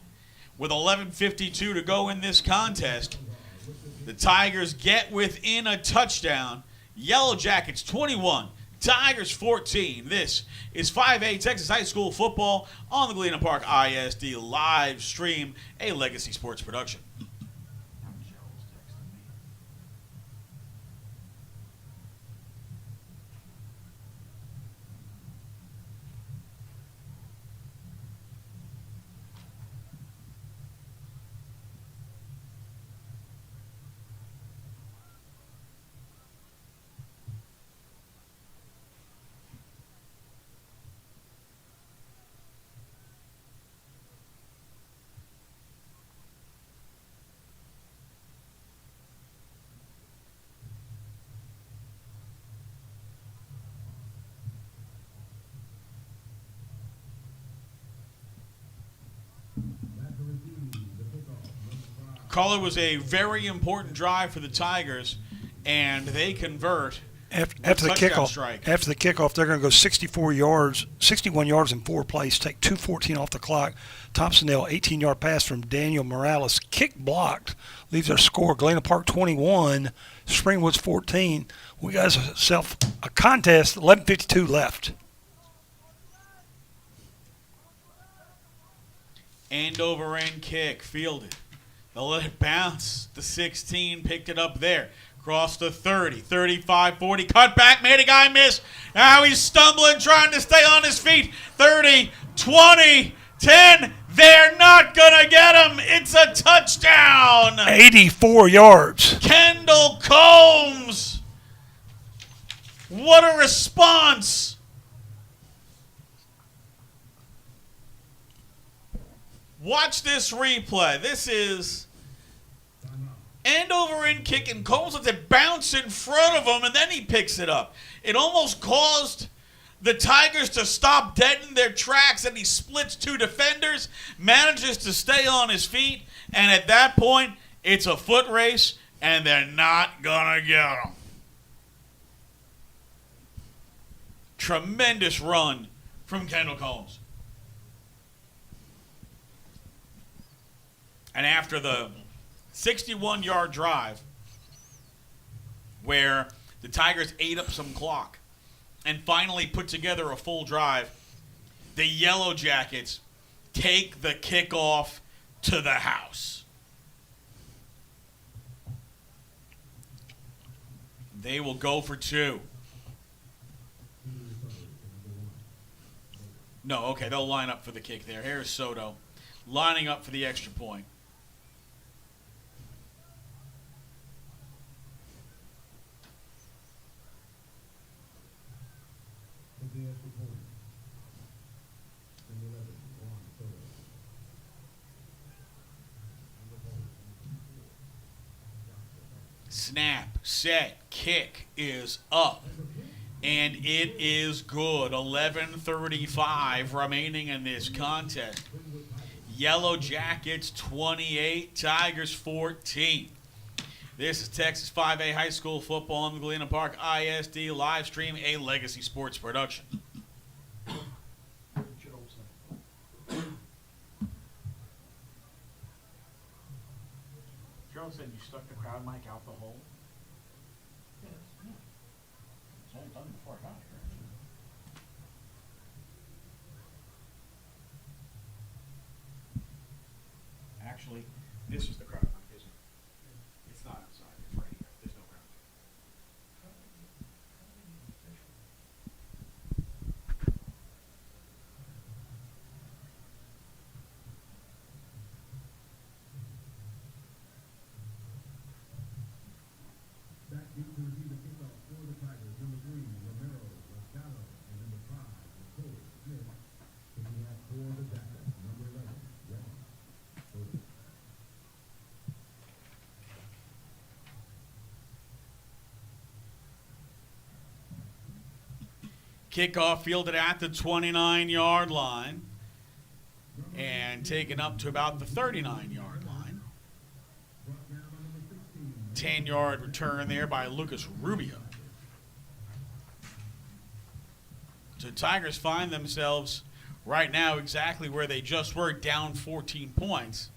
With 11:52 to go in this contest, the Tigers get within a touchdown. Yellow Jackets 21, Tigers 14. This is 5A Texas High School football on the Galena Park ISD live stream, a Legacy Sports production. Caller was a very important drive for the Tigers, and they convert After the kickoff, strike. They're going to go 61 yards in 4 plays, take 2:14 off the clock. Thompsondale, 18-yard pass from Daniel Morales, kick blocked, leaves our score Galena Park 21, Springwoods 14. We got ourselves a contest, 11:52 left. End over end kick, fielded. They'll let it bounce. The 16 picked it up there. Crossed the 30, 35, 40. Cut back, made a guy miss. Now he's stumbling, trying to stay on his feet. 30, 20, 10. They're not going to get him. It's a touchdown. 84 yards. Kendall Combs. What a response. Watch this replay. This is end over end kick, and Combs lets it bounce in front of him, and then he picks it up. It almost caused the Tigers to stop dead in their tracks, and he splits 2 defenders, manages to stay on his feet, and at that point, it's a foot race, and they're not going to get him. Tremendous run from Kendall Combs. And after the 61-yard drive, where the Tigers ate up some clock and finally put together a full drive, the Yellow Jackets take the kickoff to the house. They will go for 2. No, okay, they'll line up for the kick there. Here's Soto lining up for the extra point. Snap, set, kick is up. And it is good. 11:35 remaining in this contest. Yellow Jackets 28, Tigers 14. This is Texas 5A High School football on the Galena Park ISD live stream, a Legacy Sports production. Gerald said you stuck the crowd mic out the hole. It's all done before I got here. Actually, this is the crowd mic, isn't it? It's not outside. It's right here. There's no crowd mic. Back deep to receive the kickoff for the Tigers. Number 3, Romero, Rosado, and number 5, Nicole Smith. Picking out for the Jackets. Number 11, Redmond. Kickoff fielded at the 29-yard line and taken up to about the 39-yard line. 10-yard return there by Lucas Rubio. So Tigers find themselves right now exactly where they just were, down 14 points.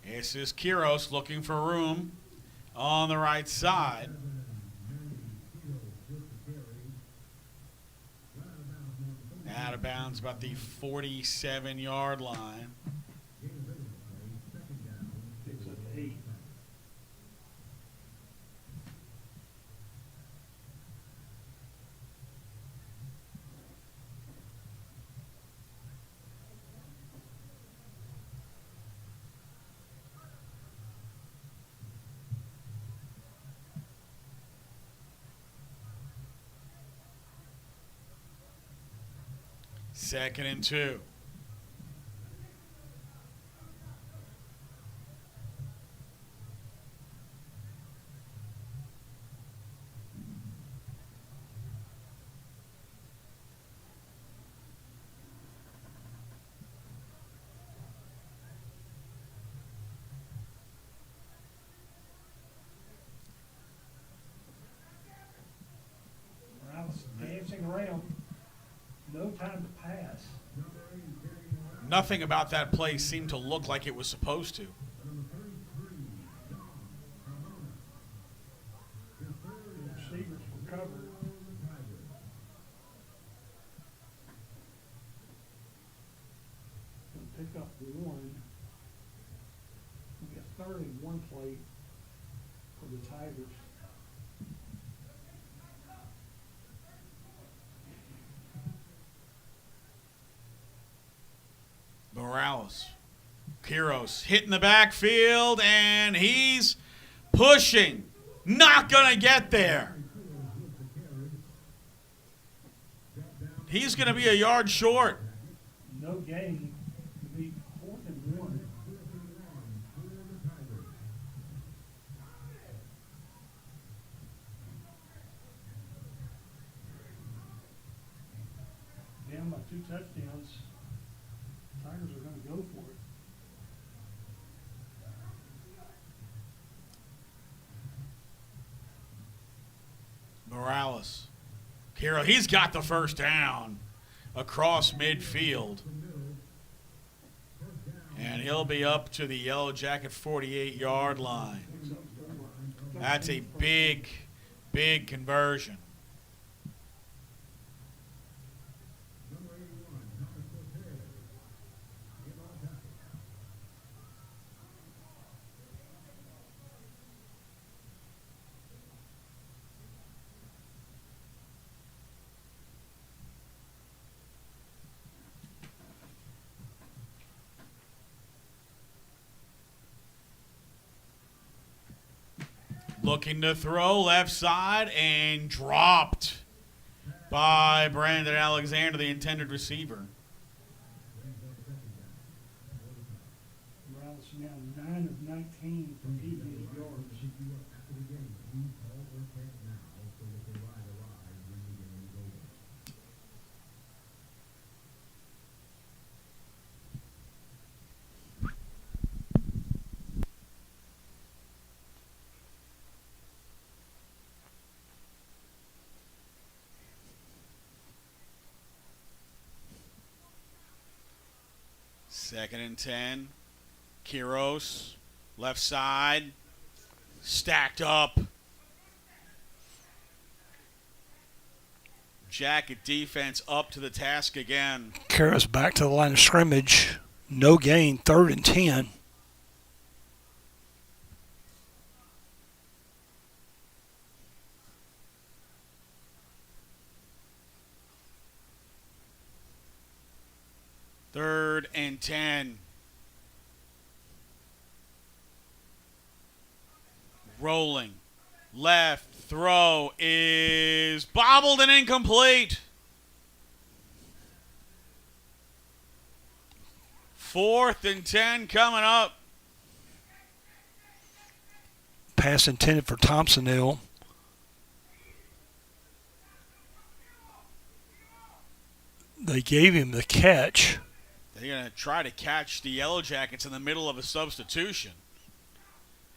This is Quiros looking for room on the right side. Out of bounds about the 47-yard line. It's an 8. Second and 2. Morales dancing around. No time to pass. Nothing about that play seemed to look like it was supposed to. Receivers were covered. Gonna pick up 1. We got 3rd and 1 play for the Tigers. Morales. Quiros hitting the backfield, and he's pushing. Not going to get there. He's going to be a yard short. No gain. To be 4th and 1. Down by 2 touchdowns. Tigers are going to go for it. Morales. Quiros, he's got the first down across midfield. And he'll be up to the Yellow Jacket 48-yard line. That's a big, big conversion. Looking to throw left side and dropped by Brandon Alexander, the intended receiver. Morales now 9 of 19 from 88 yards. Second and 10. Quiros, left side, stacked up. Jacket defense up to the task again. Kara's back to the line of scrimmage. No gain, 3rd and 10. 3rd and 10. Rolling. Left throw is bobbled and incomplete. 4th and 10 coming up. Pass intended for Thompsonville. They gave him the catch. They're going to try to catch the Yellow Jackets in the middle of a substitution.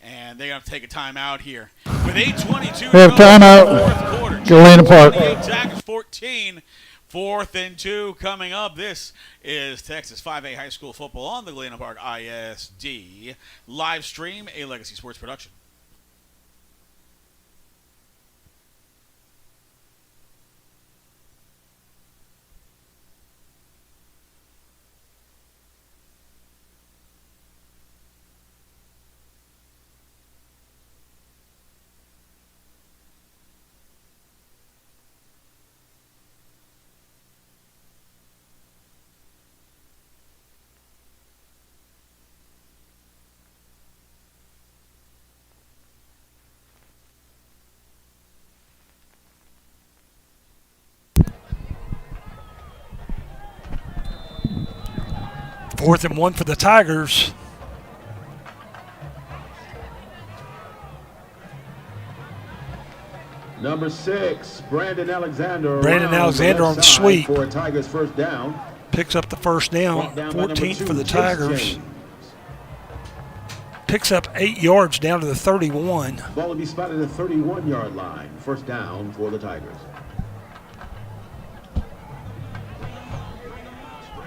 And they're going to take a timeout here. With 8:22 We have to go in the timeout. fourth quarter. Galena Park. 28 Jackets 14. 4th and 2 coming up. This is Texas 5A High School football on the Galena Park ISD live stream, a Legacy Sports production. Fourth and 1 for the Tigers. Number 6, Brandon Alexander. Brandon around Alexander left on the side sweep. for a Tigers first down. Picks up the first down. Brought down by number 14th 2, for the Chase Tigers. James. Picks up 8 yards down to the 31. Ball will be spotted at the 31-yard line. First down for the Tigers.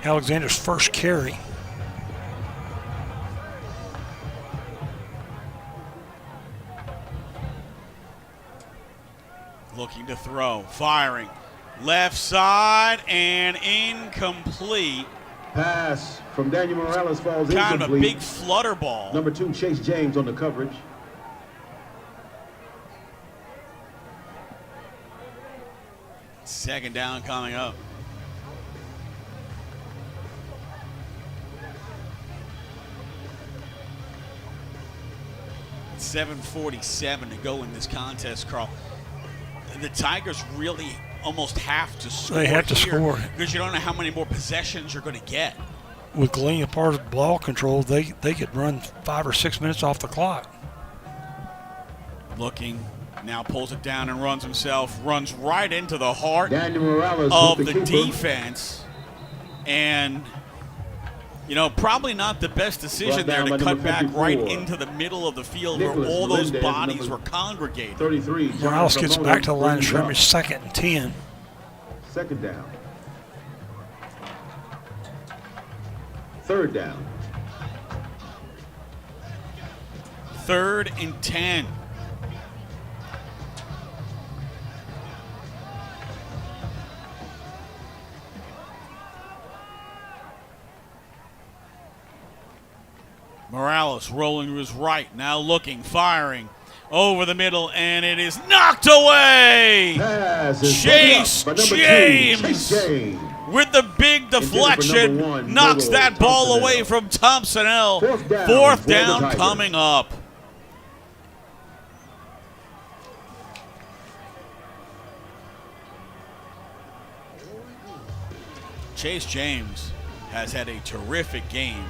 Alexander's first carry. Looking to throw, firing, left side and incomplete. Pass from Daniel Morales falls Kind of a incomplete. big flutter ball. Number 2, Chase James on the coverage. Second down coming up. .747 to go in this contest, Carl. The Tigers really almost have to score. They have to score. Because you don't know how many more possessions you're going to get. With Galena Park's ball control, they could run 5 or 6 minutes off the clock. Looking, now pulls it down and runs himself. Runs right into the heart Daniel Morales of with the keeper. defense. And, you know, probably not the best decision Brought there down to by cut number back 54. right into the middle of the field where Nicholas all those Mendez, bodies number were congregated. 33. John Morales gets Ramona back to the line of brings up. scrimmage, 2nd and 10. Second down. Third down. 3rd and 10. Morales rolling to his right, now looking, firing over the middle, and it is knocked away. Pass is Chase broken up by number 2, James. Chase James. With the big for number deflection, 1, knocks Little that ball Thompsonville. away from Thompsonville. Fourth down Fourth for the down Tigers. coming up. Chase James has had a terrific game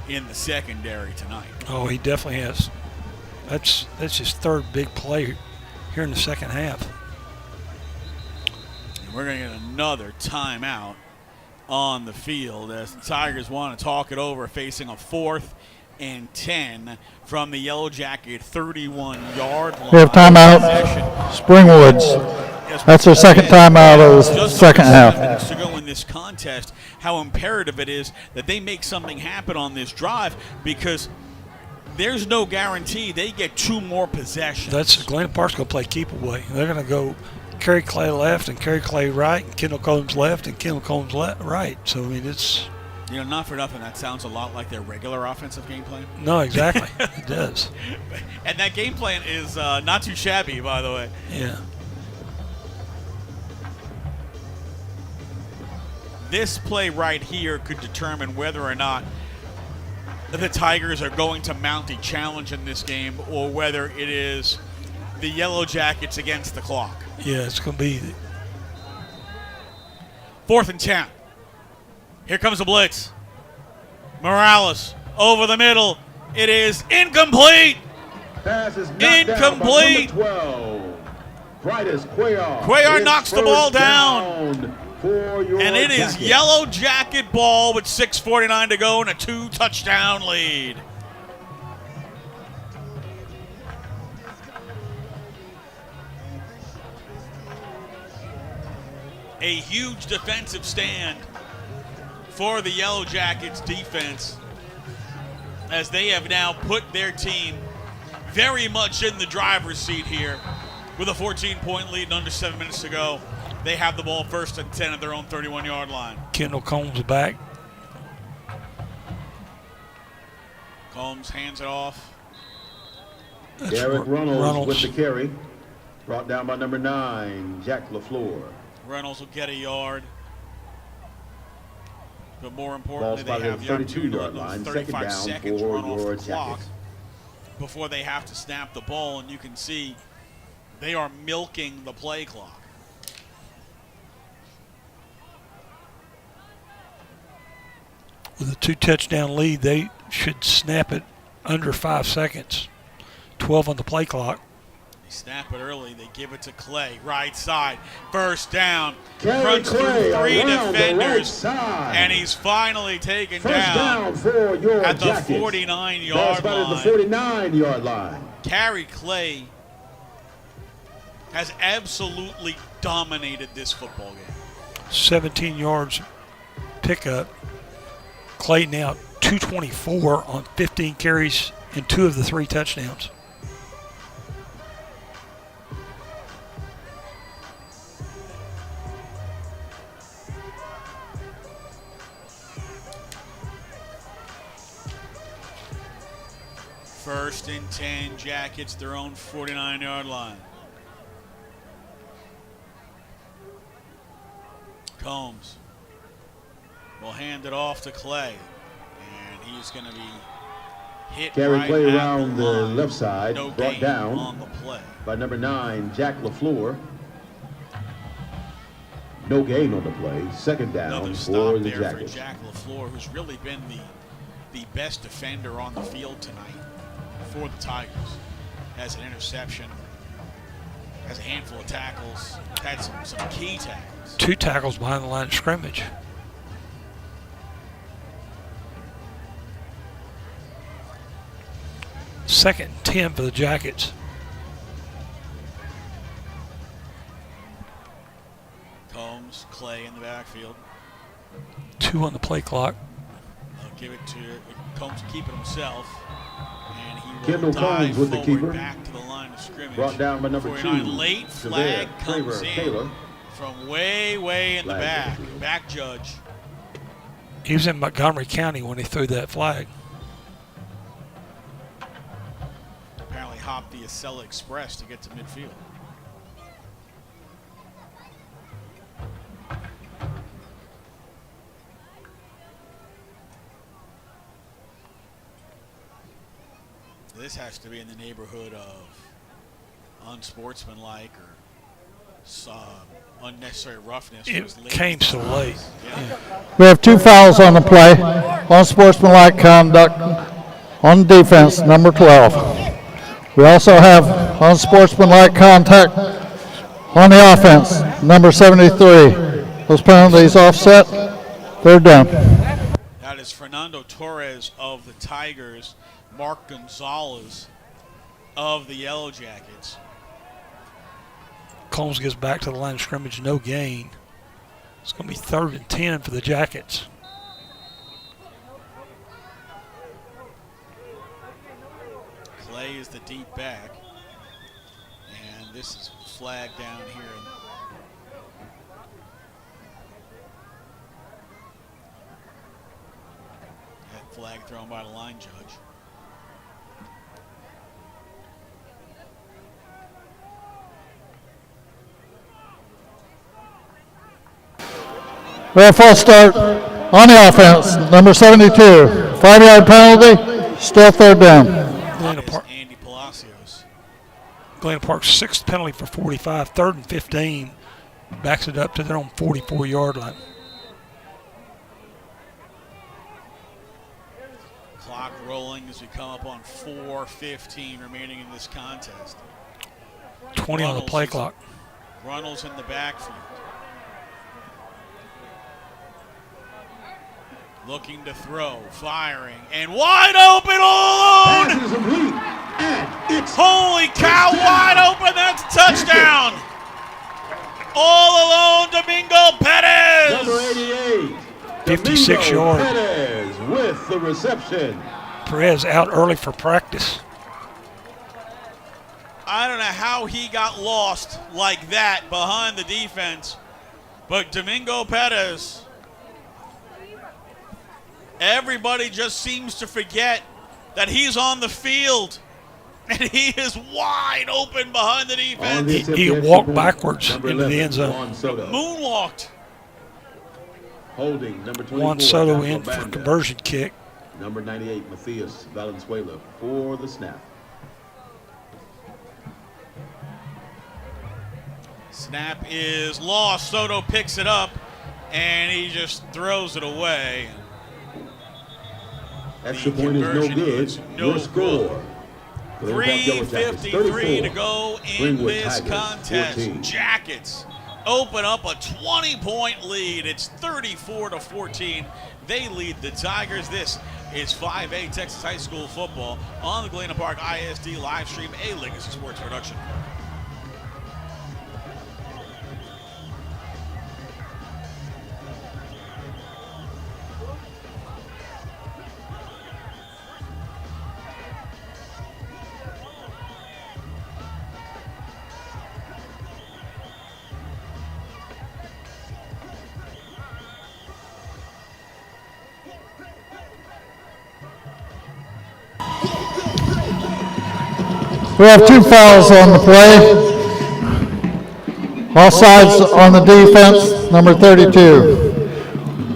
in the secondary tonight. Oh, he definitely has. That's his 3rd big play here in the second half. And we're going to get another timeout on the field as the Tigers want to talk it over, facing a 4th and 10 from the Yellow Jacket 31-yard line. We have timeout. Possession. Springwoods. That's their second timeout of the Just second under 7 half. minutes to go in this contest, how imperative it is that they make something happen on this drive, because there's no guarantee they get 2 more possessions. That's Galena Park's going to play keep away. They're going to go Kerry Clay left and Kerry Clay right, and Kendall Combs left and Kendall Combs right. So, I mean, it's – You know, not for nothing, that sounds a lot like their regular offensive game plan. no, exactly. It does. And that game plan is not too shabby, by the way. Yeah. This play right here could determine whether or not the Tigers are going to mount a challenge in this game or whether it is the Yellow Jackets against the clock. Yeah, it's going to be 4th and 10. Here comes the blitz. Morales over the middle. It is incomplete. Pass is knocked Incomplete. down by number 12. Brightest Cuellar. Cuellar It's knocks the ball first down. For your And it is Jackets. Yellow Jacket ball with 6:49 to go and a 2-touchdown lead. A huge defensive stand for the Yellow Jackets defense as they have now put their team very much in the driver's seat here with a 14-point lead and under 7 minutes to go. They have the ball 1st and 10 at their own 31-yard line. Kendall Combs back. Combs hands it off. That's Derek Reynolds Reynolds. with the carry. Brought down by number 9, Jack LaFleur. Reynolds will get a yard. But more Ball importantly, they spotted at have the the opportunity to 32-yard let line. those Second 35 down seconds for run off your the clock Jackets. before they have to snap the ball. And you can see they are milking the play clock. With a 2-touchdown lead, they should snap it under 5 seconds. 12 on the play clock. They snap it early. They give it to Clay. Right side. First down. Kerry Runs Clay through 3 around the right defenders. side. And he's finally taken First down down for your at the Jackets. 49-yard Ball spotted line. at the 49-yard line. Kerry Clay has absolutely dominated this football game. 17 yards pickup. Clay now 224 on 15 carries and 2 of the 3 touchdowns. First and 10, Jackets, their own 49-yard line. Combs will hand it off to Clay, and he's going to be hit Kerry right Clay at around the line. left side, No brought gain down on the play. by number 9, Jack LaFleur. No gain on the play. Second down Another for stop the there for Jackets. Jack LaFleur, who's really been the best defender on the field tonight for the Tigers. Has an interception, has a handful of tackles, had some key tackles. 2 tackles behind the line of scrimmage. Second and 10 for the Jackets. Combs, Clay in the backfield. 2 on the play clock. They'll give it to Combs to keep it himself. And he will Kendall dive Combs with the forward keeper. back to the line of scrimmage. Brought down by number 49. 2, Late flag comes in Taylor. from way in the Flag back. on the field. Back judge. He was in Montgomery County when he threw that flag. Apparently hopped the Acela Express to get to midfield. This has to be in the neighborhood of unsportsmanlike or unnecessary roughness. for It as late came as so it late. was. Yeah. We have 2 fouls on the play. Unsportsmanlike conduct on defense, number 12. We also have unsportsmanlike contact on the offense, number 73. Those penalties offset, they're done. That is Fernando Torres of the Tigers, Mark Gonzalez of the Yellow Jackets. Combs gets back to the line of scrimmage, no gain. It's going to be 3rd and 10 for the Jackets. Clay is the deep back, and this is flagged down here. That flag thrown by the line judge. We have false start on the offense. Number 72. 5-yard penalty. Still third down. Galena Park. Andy Palacios. Galena Park's sixth penalty for 45, 3rd and 15. Backs it up to their own 44-yard line. Clock rolling as we come up on 4:15 remaining in this contest. 20 on the play clock. Runnels in the backfield. Looking to throw, firing, and wide open all alone! Pass is complete, and it's Holy cow, wide open, that's a touchdown! All alone, Domingo Perez! number 88. 56 Domingo yard. Perez with the reception. Perez out early for practice. I don't know how he got lost like that behind the defense, but Domingo Perez, everybody just seems to forget that he's on the field, and he is wide open behind the On the defense. attempt He to walked extra point, backwards number into the 11, end zone. Juan Soto. Moonwalked. Holding number 24. Juan Soto Taco in for Banda. conversion kick. Number 98, Matthias Valenzuela for the snap. Snap is lost. Soto picks it up, and he just throws it away. Extra The point is no conversion good. is no Your score. Galena Park Yellow Jackets, 3:53 to 34. go in Greenwood this Tigers, contest. 14. Jackets open up a 20-point lead. It's 34-14. They lead the Tigers. This is 5A Texas High School football on the Galena Park ISD live stream, a Legacy Sports production. We have 2 fouls on the play. Offsides on the defense, number 32.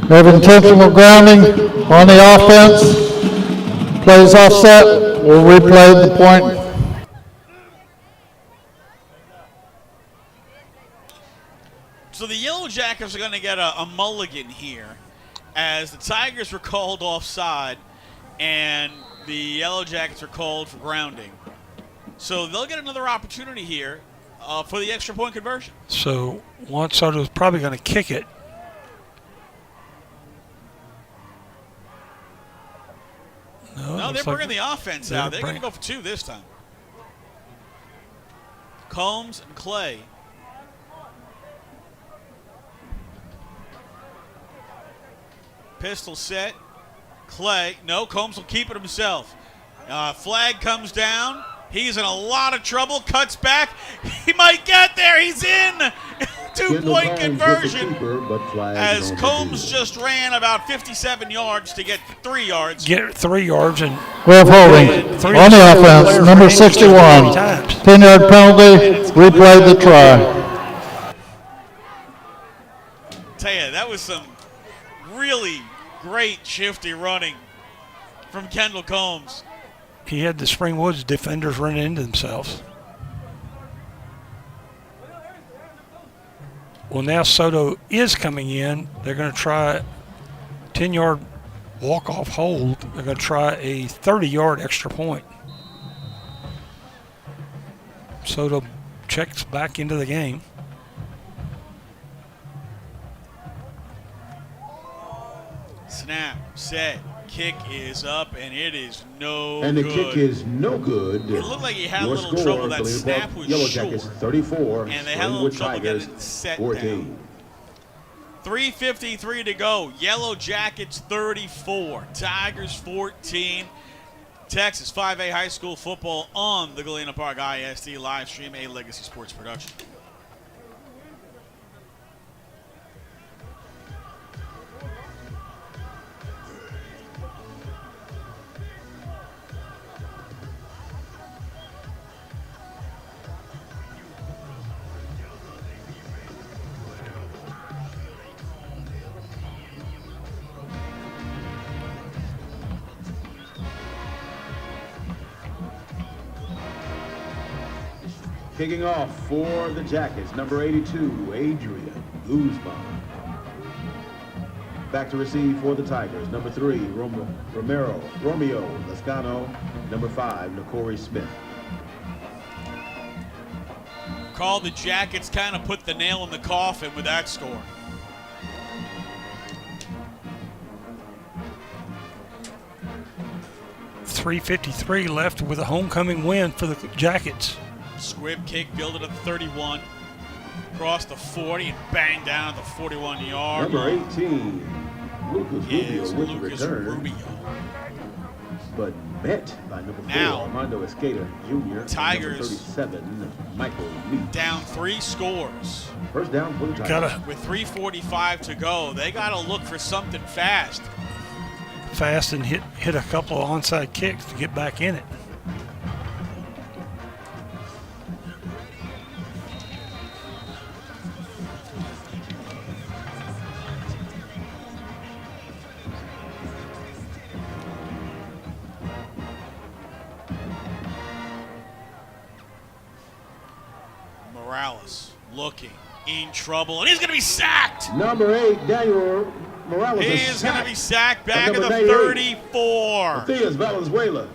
We have intentional grounding on the offense. Plays offset. We'll replay the point. So the Yellow Jackets are going to get a mulligan here, as the Tigers were called offside and the Yellow Jackets are called for grounding. So they'll get another opportunity here for the extra point conversion. So Juan Soto is probably going to kick it. No, they're bringing the offense out. They're going to bring- go for 2 this time. Combs and Clay. Pistol set. Clay. No, Combs will keep it himself. Flag comes down. He's in a lot of trouble. Cuts back. He might get there. He's in. 2-point conversion. As Combs just ran about 57 yards to get 3 yards. Get 3 yards and We have holding on the offense, number 61. 10-yard penalty. Replay the try. Tell you, that was some really great shifty running from Kendall Combs. he had the Spring Woods defenders running into themselves. Well, now Soto is coming in. They're going to try 10-yard walk-off hold. They're going to try a 30-yard extra point. Soto checks back into the game. Snap, set, kick is up, and it is no And the good. kick is no good. It looked like he had a Your little score, trouble. That Galena snap Park was Yellow short. Jackets 34. And they had a little Springwood trouble Tigers, getting it set 14. 3:53 to go. Yellow Jackets 34, Tigers 14. Texas 5A high school football on the Galena Park ISD live stream, a Legacy Sports production. Kicking off for the Jackets, number 82, Adrian Guzman. Back to receive for the Tigers, number 3, Romeo Lascano, number 5, Nakori Smith. Call the Jackets kind of put the nail in the coffin with that score. .353 left with a homecoming win for the Jackets. Squib kick, build it at the 31. Across the 40 and bang down at the 41-yard Number line. 18, Lucas Rubio Is with Lucas the return, Rubio. but met by number 4, Now, Armando Escada Jr. and Tigers number 37, Michael Lee. Down 3 scores. First down for the Tigers. Gotta With 3:45 to go, they got to look for something fast. fast and hit a couple of onside kicks to get back in it. Morales looking in trouble, and he's going to be sacked. Number 8, Daniel Morales. He is is going to be sacked by back at number the 98, 34. Matthias Valenzuela.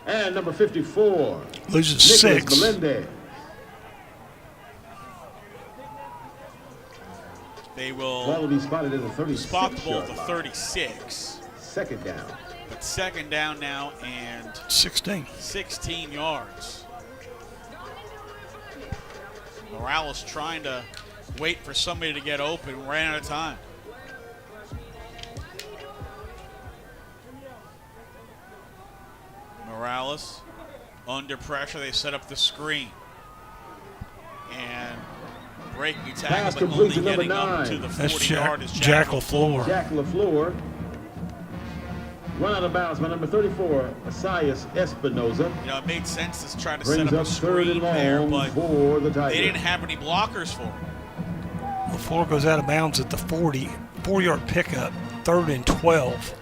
And number 54, Loses Nicholas 6. Melendez. They Ball will will be spotted at the 36. spot the ball at the yard line. 36. Second down. But second down now and 16. 16 yards. Morales trying to wait for somebody to get open, ran out of time. Morales under pressure, they set up the screen. And breaking Pass tackle, but complete only to number getting up to 9. the That's 40-yard is Jack Jack LaFleur. Jack LaFleur. Run out of bounds by number 34, Asias Espinoza. You know, it made sense to try to Brings set up up a third and screen there, long but for the Tigers. they didn't have any blockers for him. LaFleur goes out of bounds at the 40. 4-yard pickup. 3rd and 12.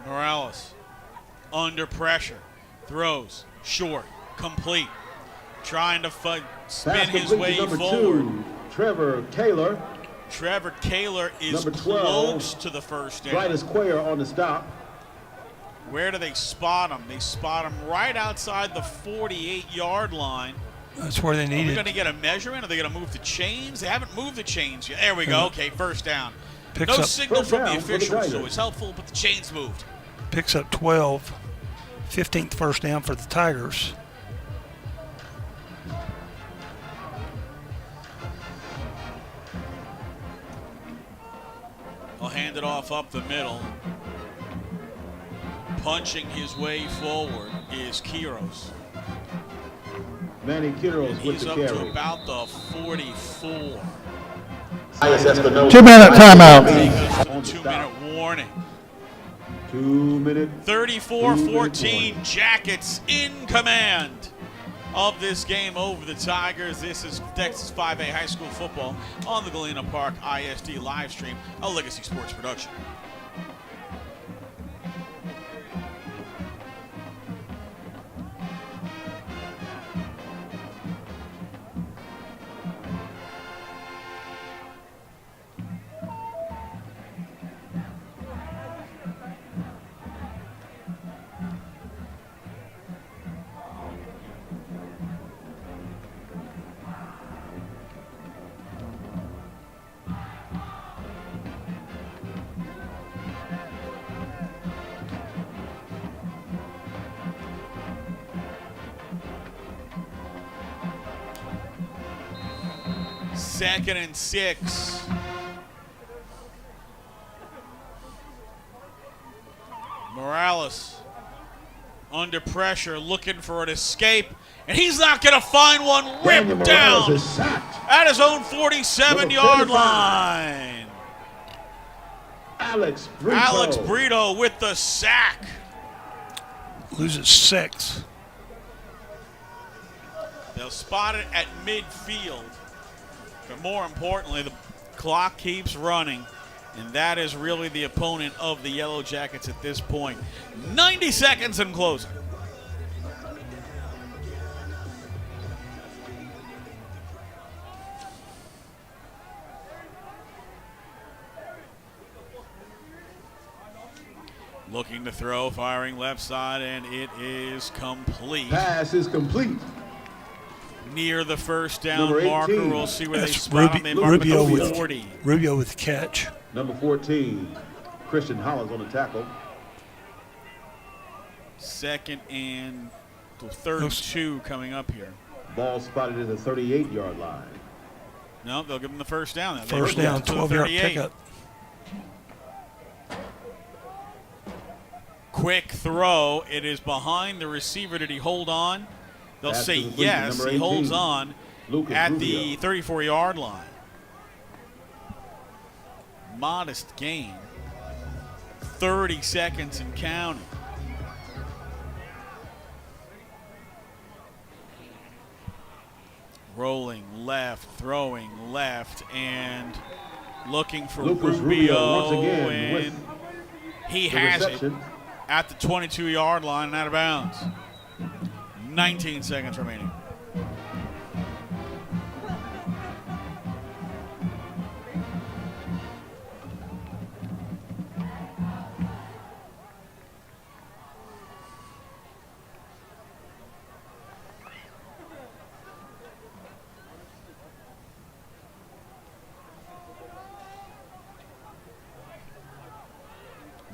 Morales under pressure, throws short, complete, trying to spin Pass his complete way to number forward. 2, Trevor Kaler. Trevor Kaler is Number 12, close to the first down. Brightus Quayer on the stop. Where do they spot him? They spot him right outside the 48-yard line. That's where they Are we needed. going to get a measurement? Are they going to move the chains? They haven't moved the chains yet. There we go. Okay, first down. Picks No up- signal First from the down for the officials, so Tigers. it's helpful, but the chains moved. Picks up 12. 15th first down for the Tigers. I'll hand it off up the middle. Punching his way forward is Quiros. Manny Quiros with He's the up to carry. about the 44. Asias Espinoza. 2-minute timeout. Take us to the On the stop. 2-minute warning. 2 minute. 34-14, Jackets in command of this game over the Tigers. This is Texas 5A High School football on the Galena Park ISD live stream, a Legacy Sports production. Second and 6. Morales under pressure, looking for an escape, and he's not going to find one. Daniel Ripped Morales down is sacked. at his own 47-yard Number 35. line. Alex Brito. Alex Brito with the sack. Loses 6. They'll spot it at midfield. But more importantly, the clock keeps running, and that is really the opponent of the Yellow Jackets at this point. 90 seconds and closing. Looking to throw, firing left side, and it is complete. Pass is complete. Near the first down Number 18. marker. We'll see where they That's spot him. They mark him Rubio at with 40. Rubio with the catch. Number 14, Christian Hollins on the tackle. Second and 32 coming up here. Ball spotted at the 38-yard line. No, they'll give him the first down. They First will down, to the 12-yard 38. pickup. Quick throw. It is behind the receiver. Did he hold on? They'll Pass say to the yes. number He holds 18, on Lucas at Rubio. the 34-yard line. Modest gain. 30 seconds and counting. Rolling left, throwing left, and looking for Lucas Rubio, once again and with he the has reception. it at the 22-yard line and out of bounds. 19 seconds remaining.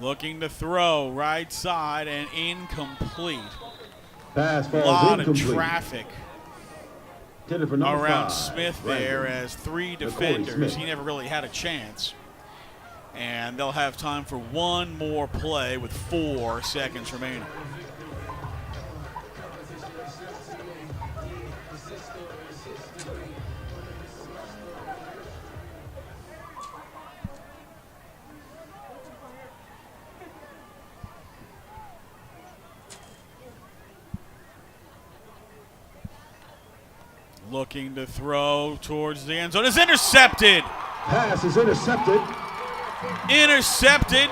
Looking to throw right side and incomplete. Pass A falls lot incomplete. of traffic Intended for number around 5, Smith Brandon. there as three McCoy defenders. Smith. He never really had a chance. And they'll have time for one more play with 4 seconds remaining. Looking to throw towards the end zone. It's intercepted. Pass is intercepted. Intercepted.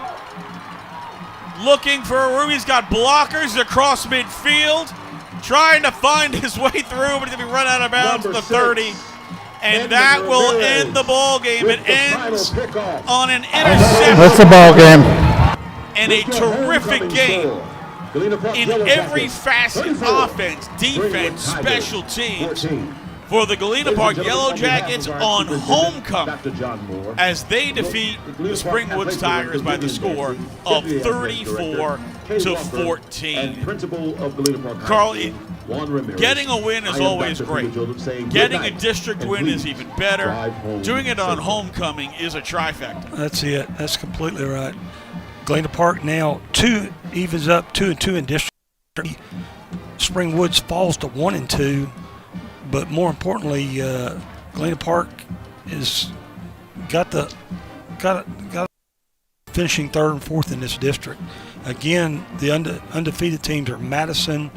Looking for a room. He's got blockers across midfield. Trying to find his way through, but he's going to be run out of bounds at Number the 30. 6, And Edmund that will Ramirez end the ball game. with It the final ends pickoff. on an That's interception the ball game. and a With your terrific homecoming game score, Galena Park in Yellow every Jackets, facet, 34, offense, Greenwood defense, Tigers, special teams, 14. for the Galena Ladies Park and Yellow gentlemen, behalf Jackets of our on superintendent, homecoming Dr. John Moore, as they defeat the Galena Park Springwoods Athletic Tigers by the Director, score Deputy of Athletic 34 Director, Kay to Walker, 14. and Principal of Galena Park High Carl, School, Juan Ramirez. Getting a win is I am always Dr. great. Peter Joseph saying good Getting a night, district and win is please even better. drive home Doing it on safely. homecoming homecoming is a trifecta. That's it. That's completely right. Galena Park now evens up 2-2 in district. Springwoods falls to 1-2, but more importantly, Galena Park is got finishing 3rd and 4th in this district. Again, the undefeated teams are Madison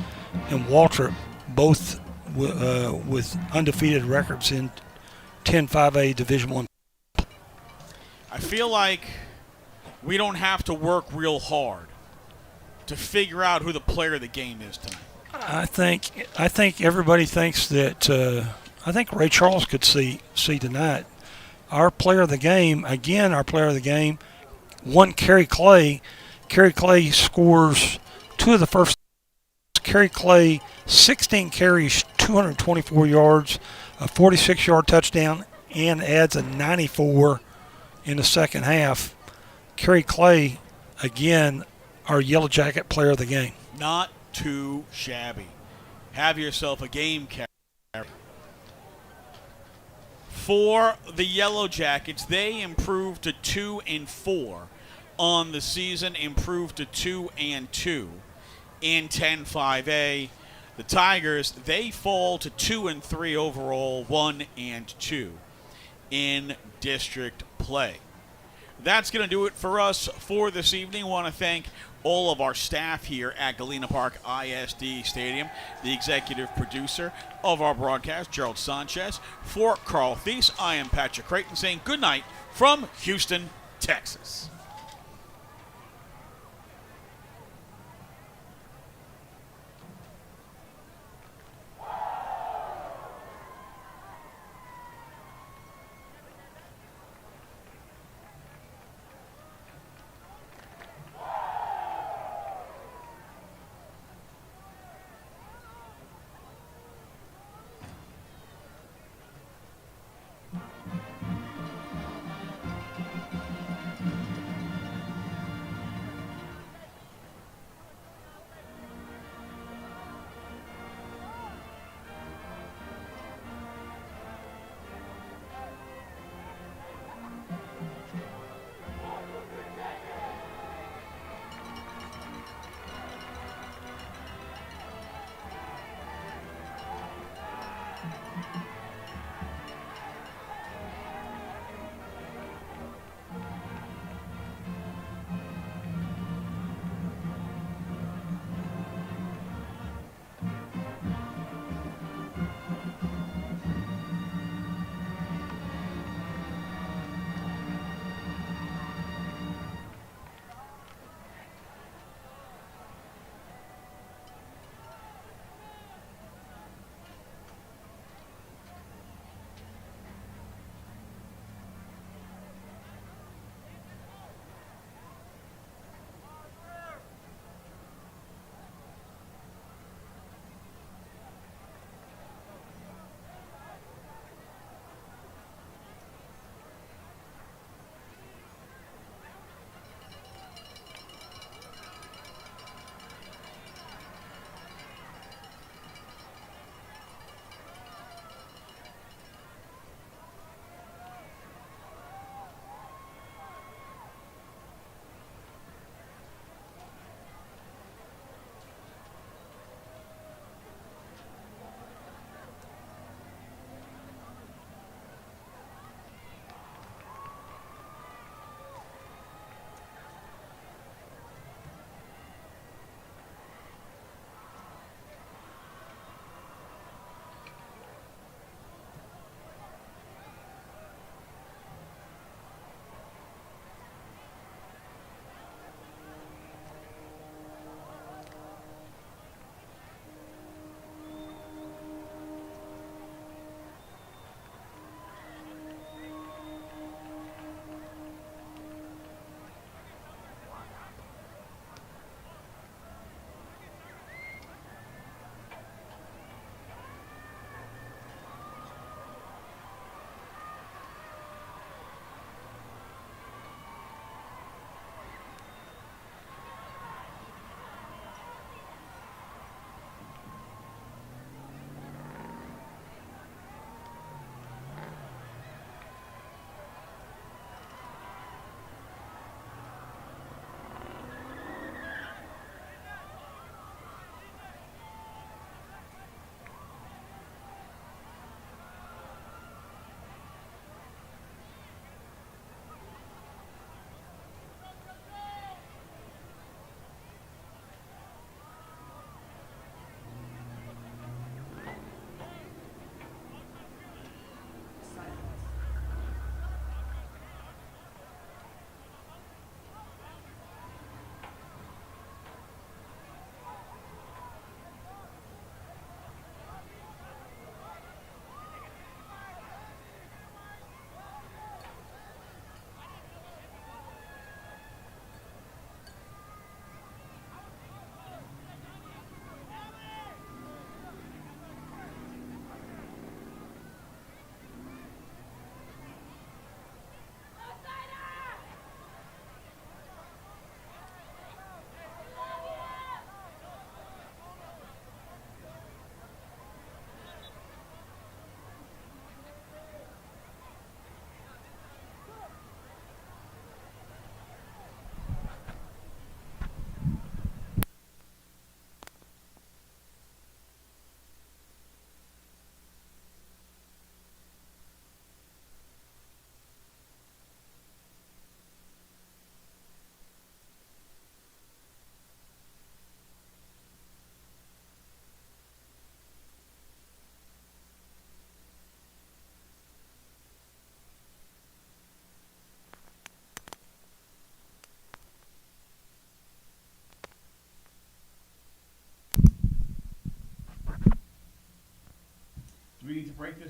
and Waltrip, both with undefeated records in 10-5A Division I. I feel like we don't have to work real hard to figure out who the player of the game is tonight. I think everybody thinks that. I think Ray Charles could see tonight. Our player of the game, one Kerry Clay. Kerry Clay scores 2 of the first. Kerry Clay, 16 carries, 224 yards, a 46-yard touchdown, and adds a 94 in the second half. Kerry Clay, again, our Yellow Jacket player of the game. Not too shabby. Have yourself a game carry. For the Yellow Jackets, they improved to 2-4 on the season, improved to 2-2 in 10-5A. The Tigers, they fall to 2-3 overall, 1-2 in district play. That's going to do it for us for this evening. I want to thank all of our staff here at Galena Park ISD Stadium, the executive producer of our broadcast, Gerald Sanchez. For Carl Thies, I am Patrick Creighton saying good night from Houston, Texas.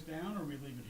down, or are we leaving it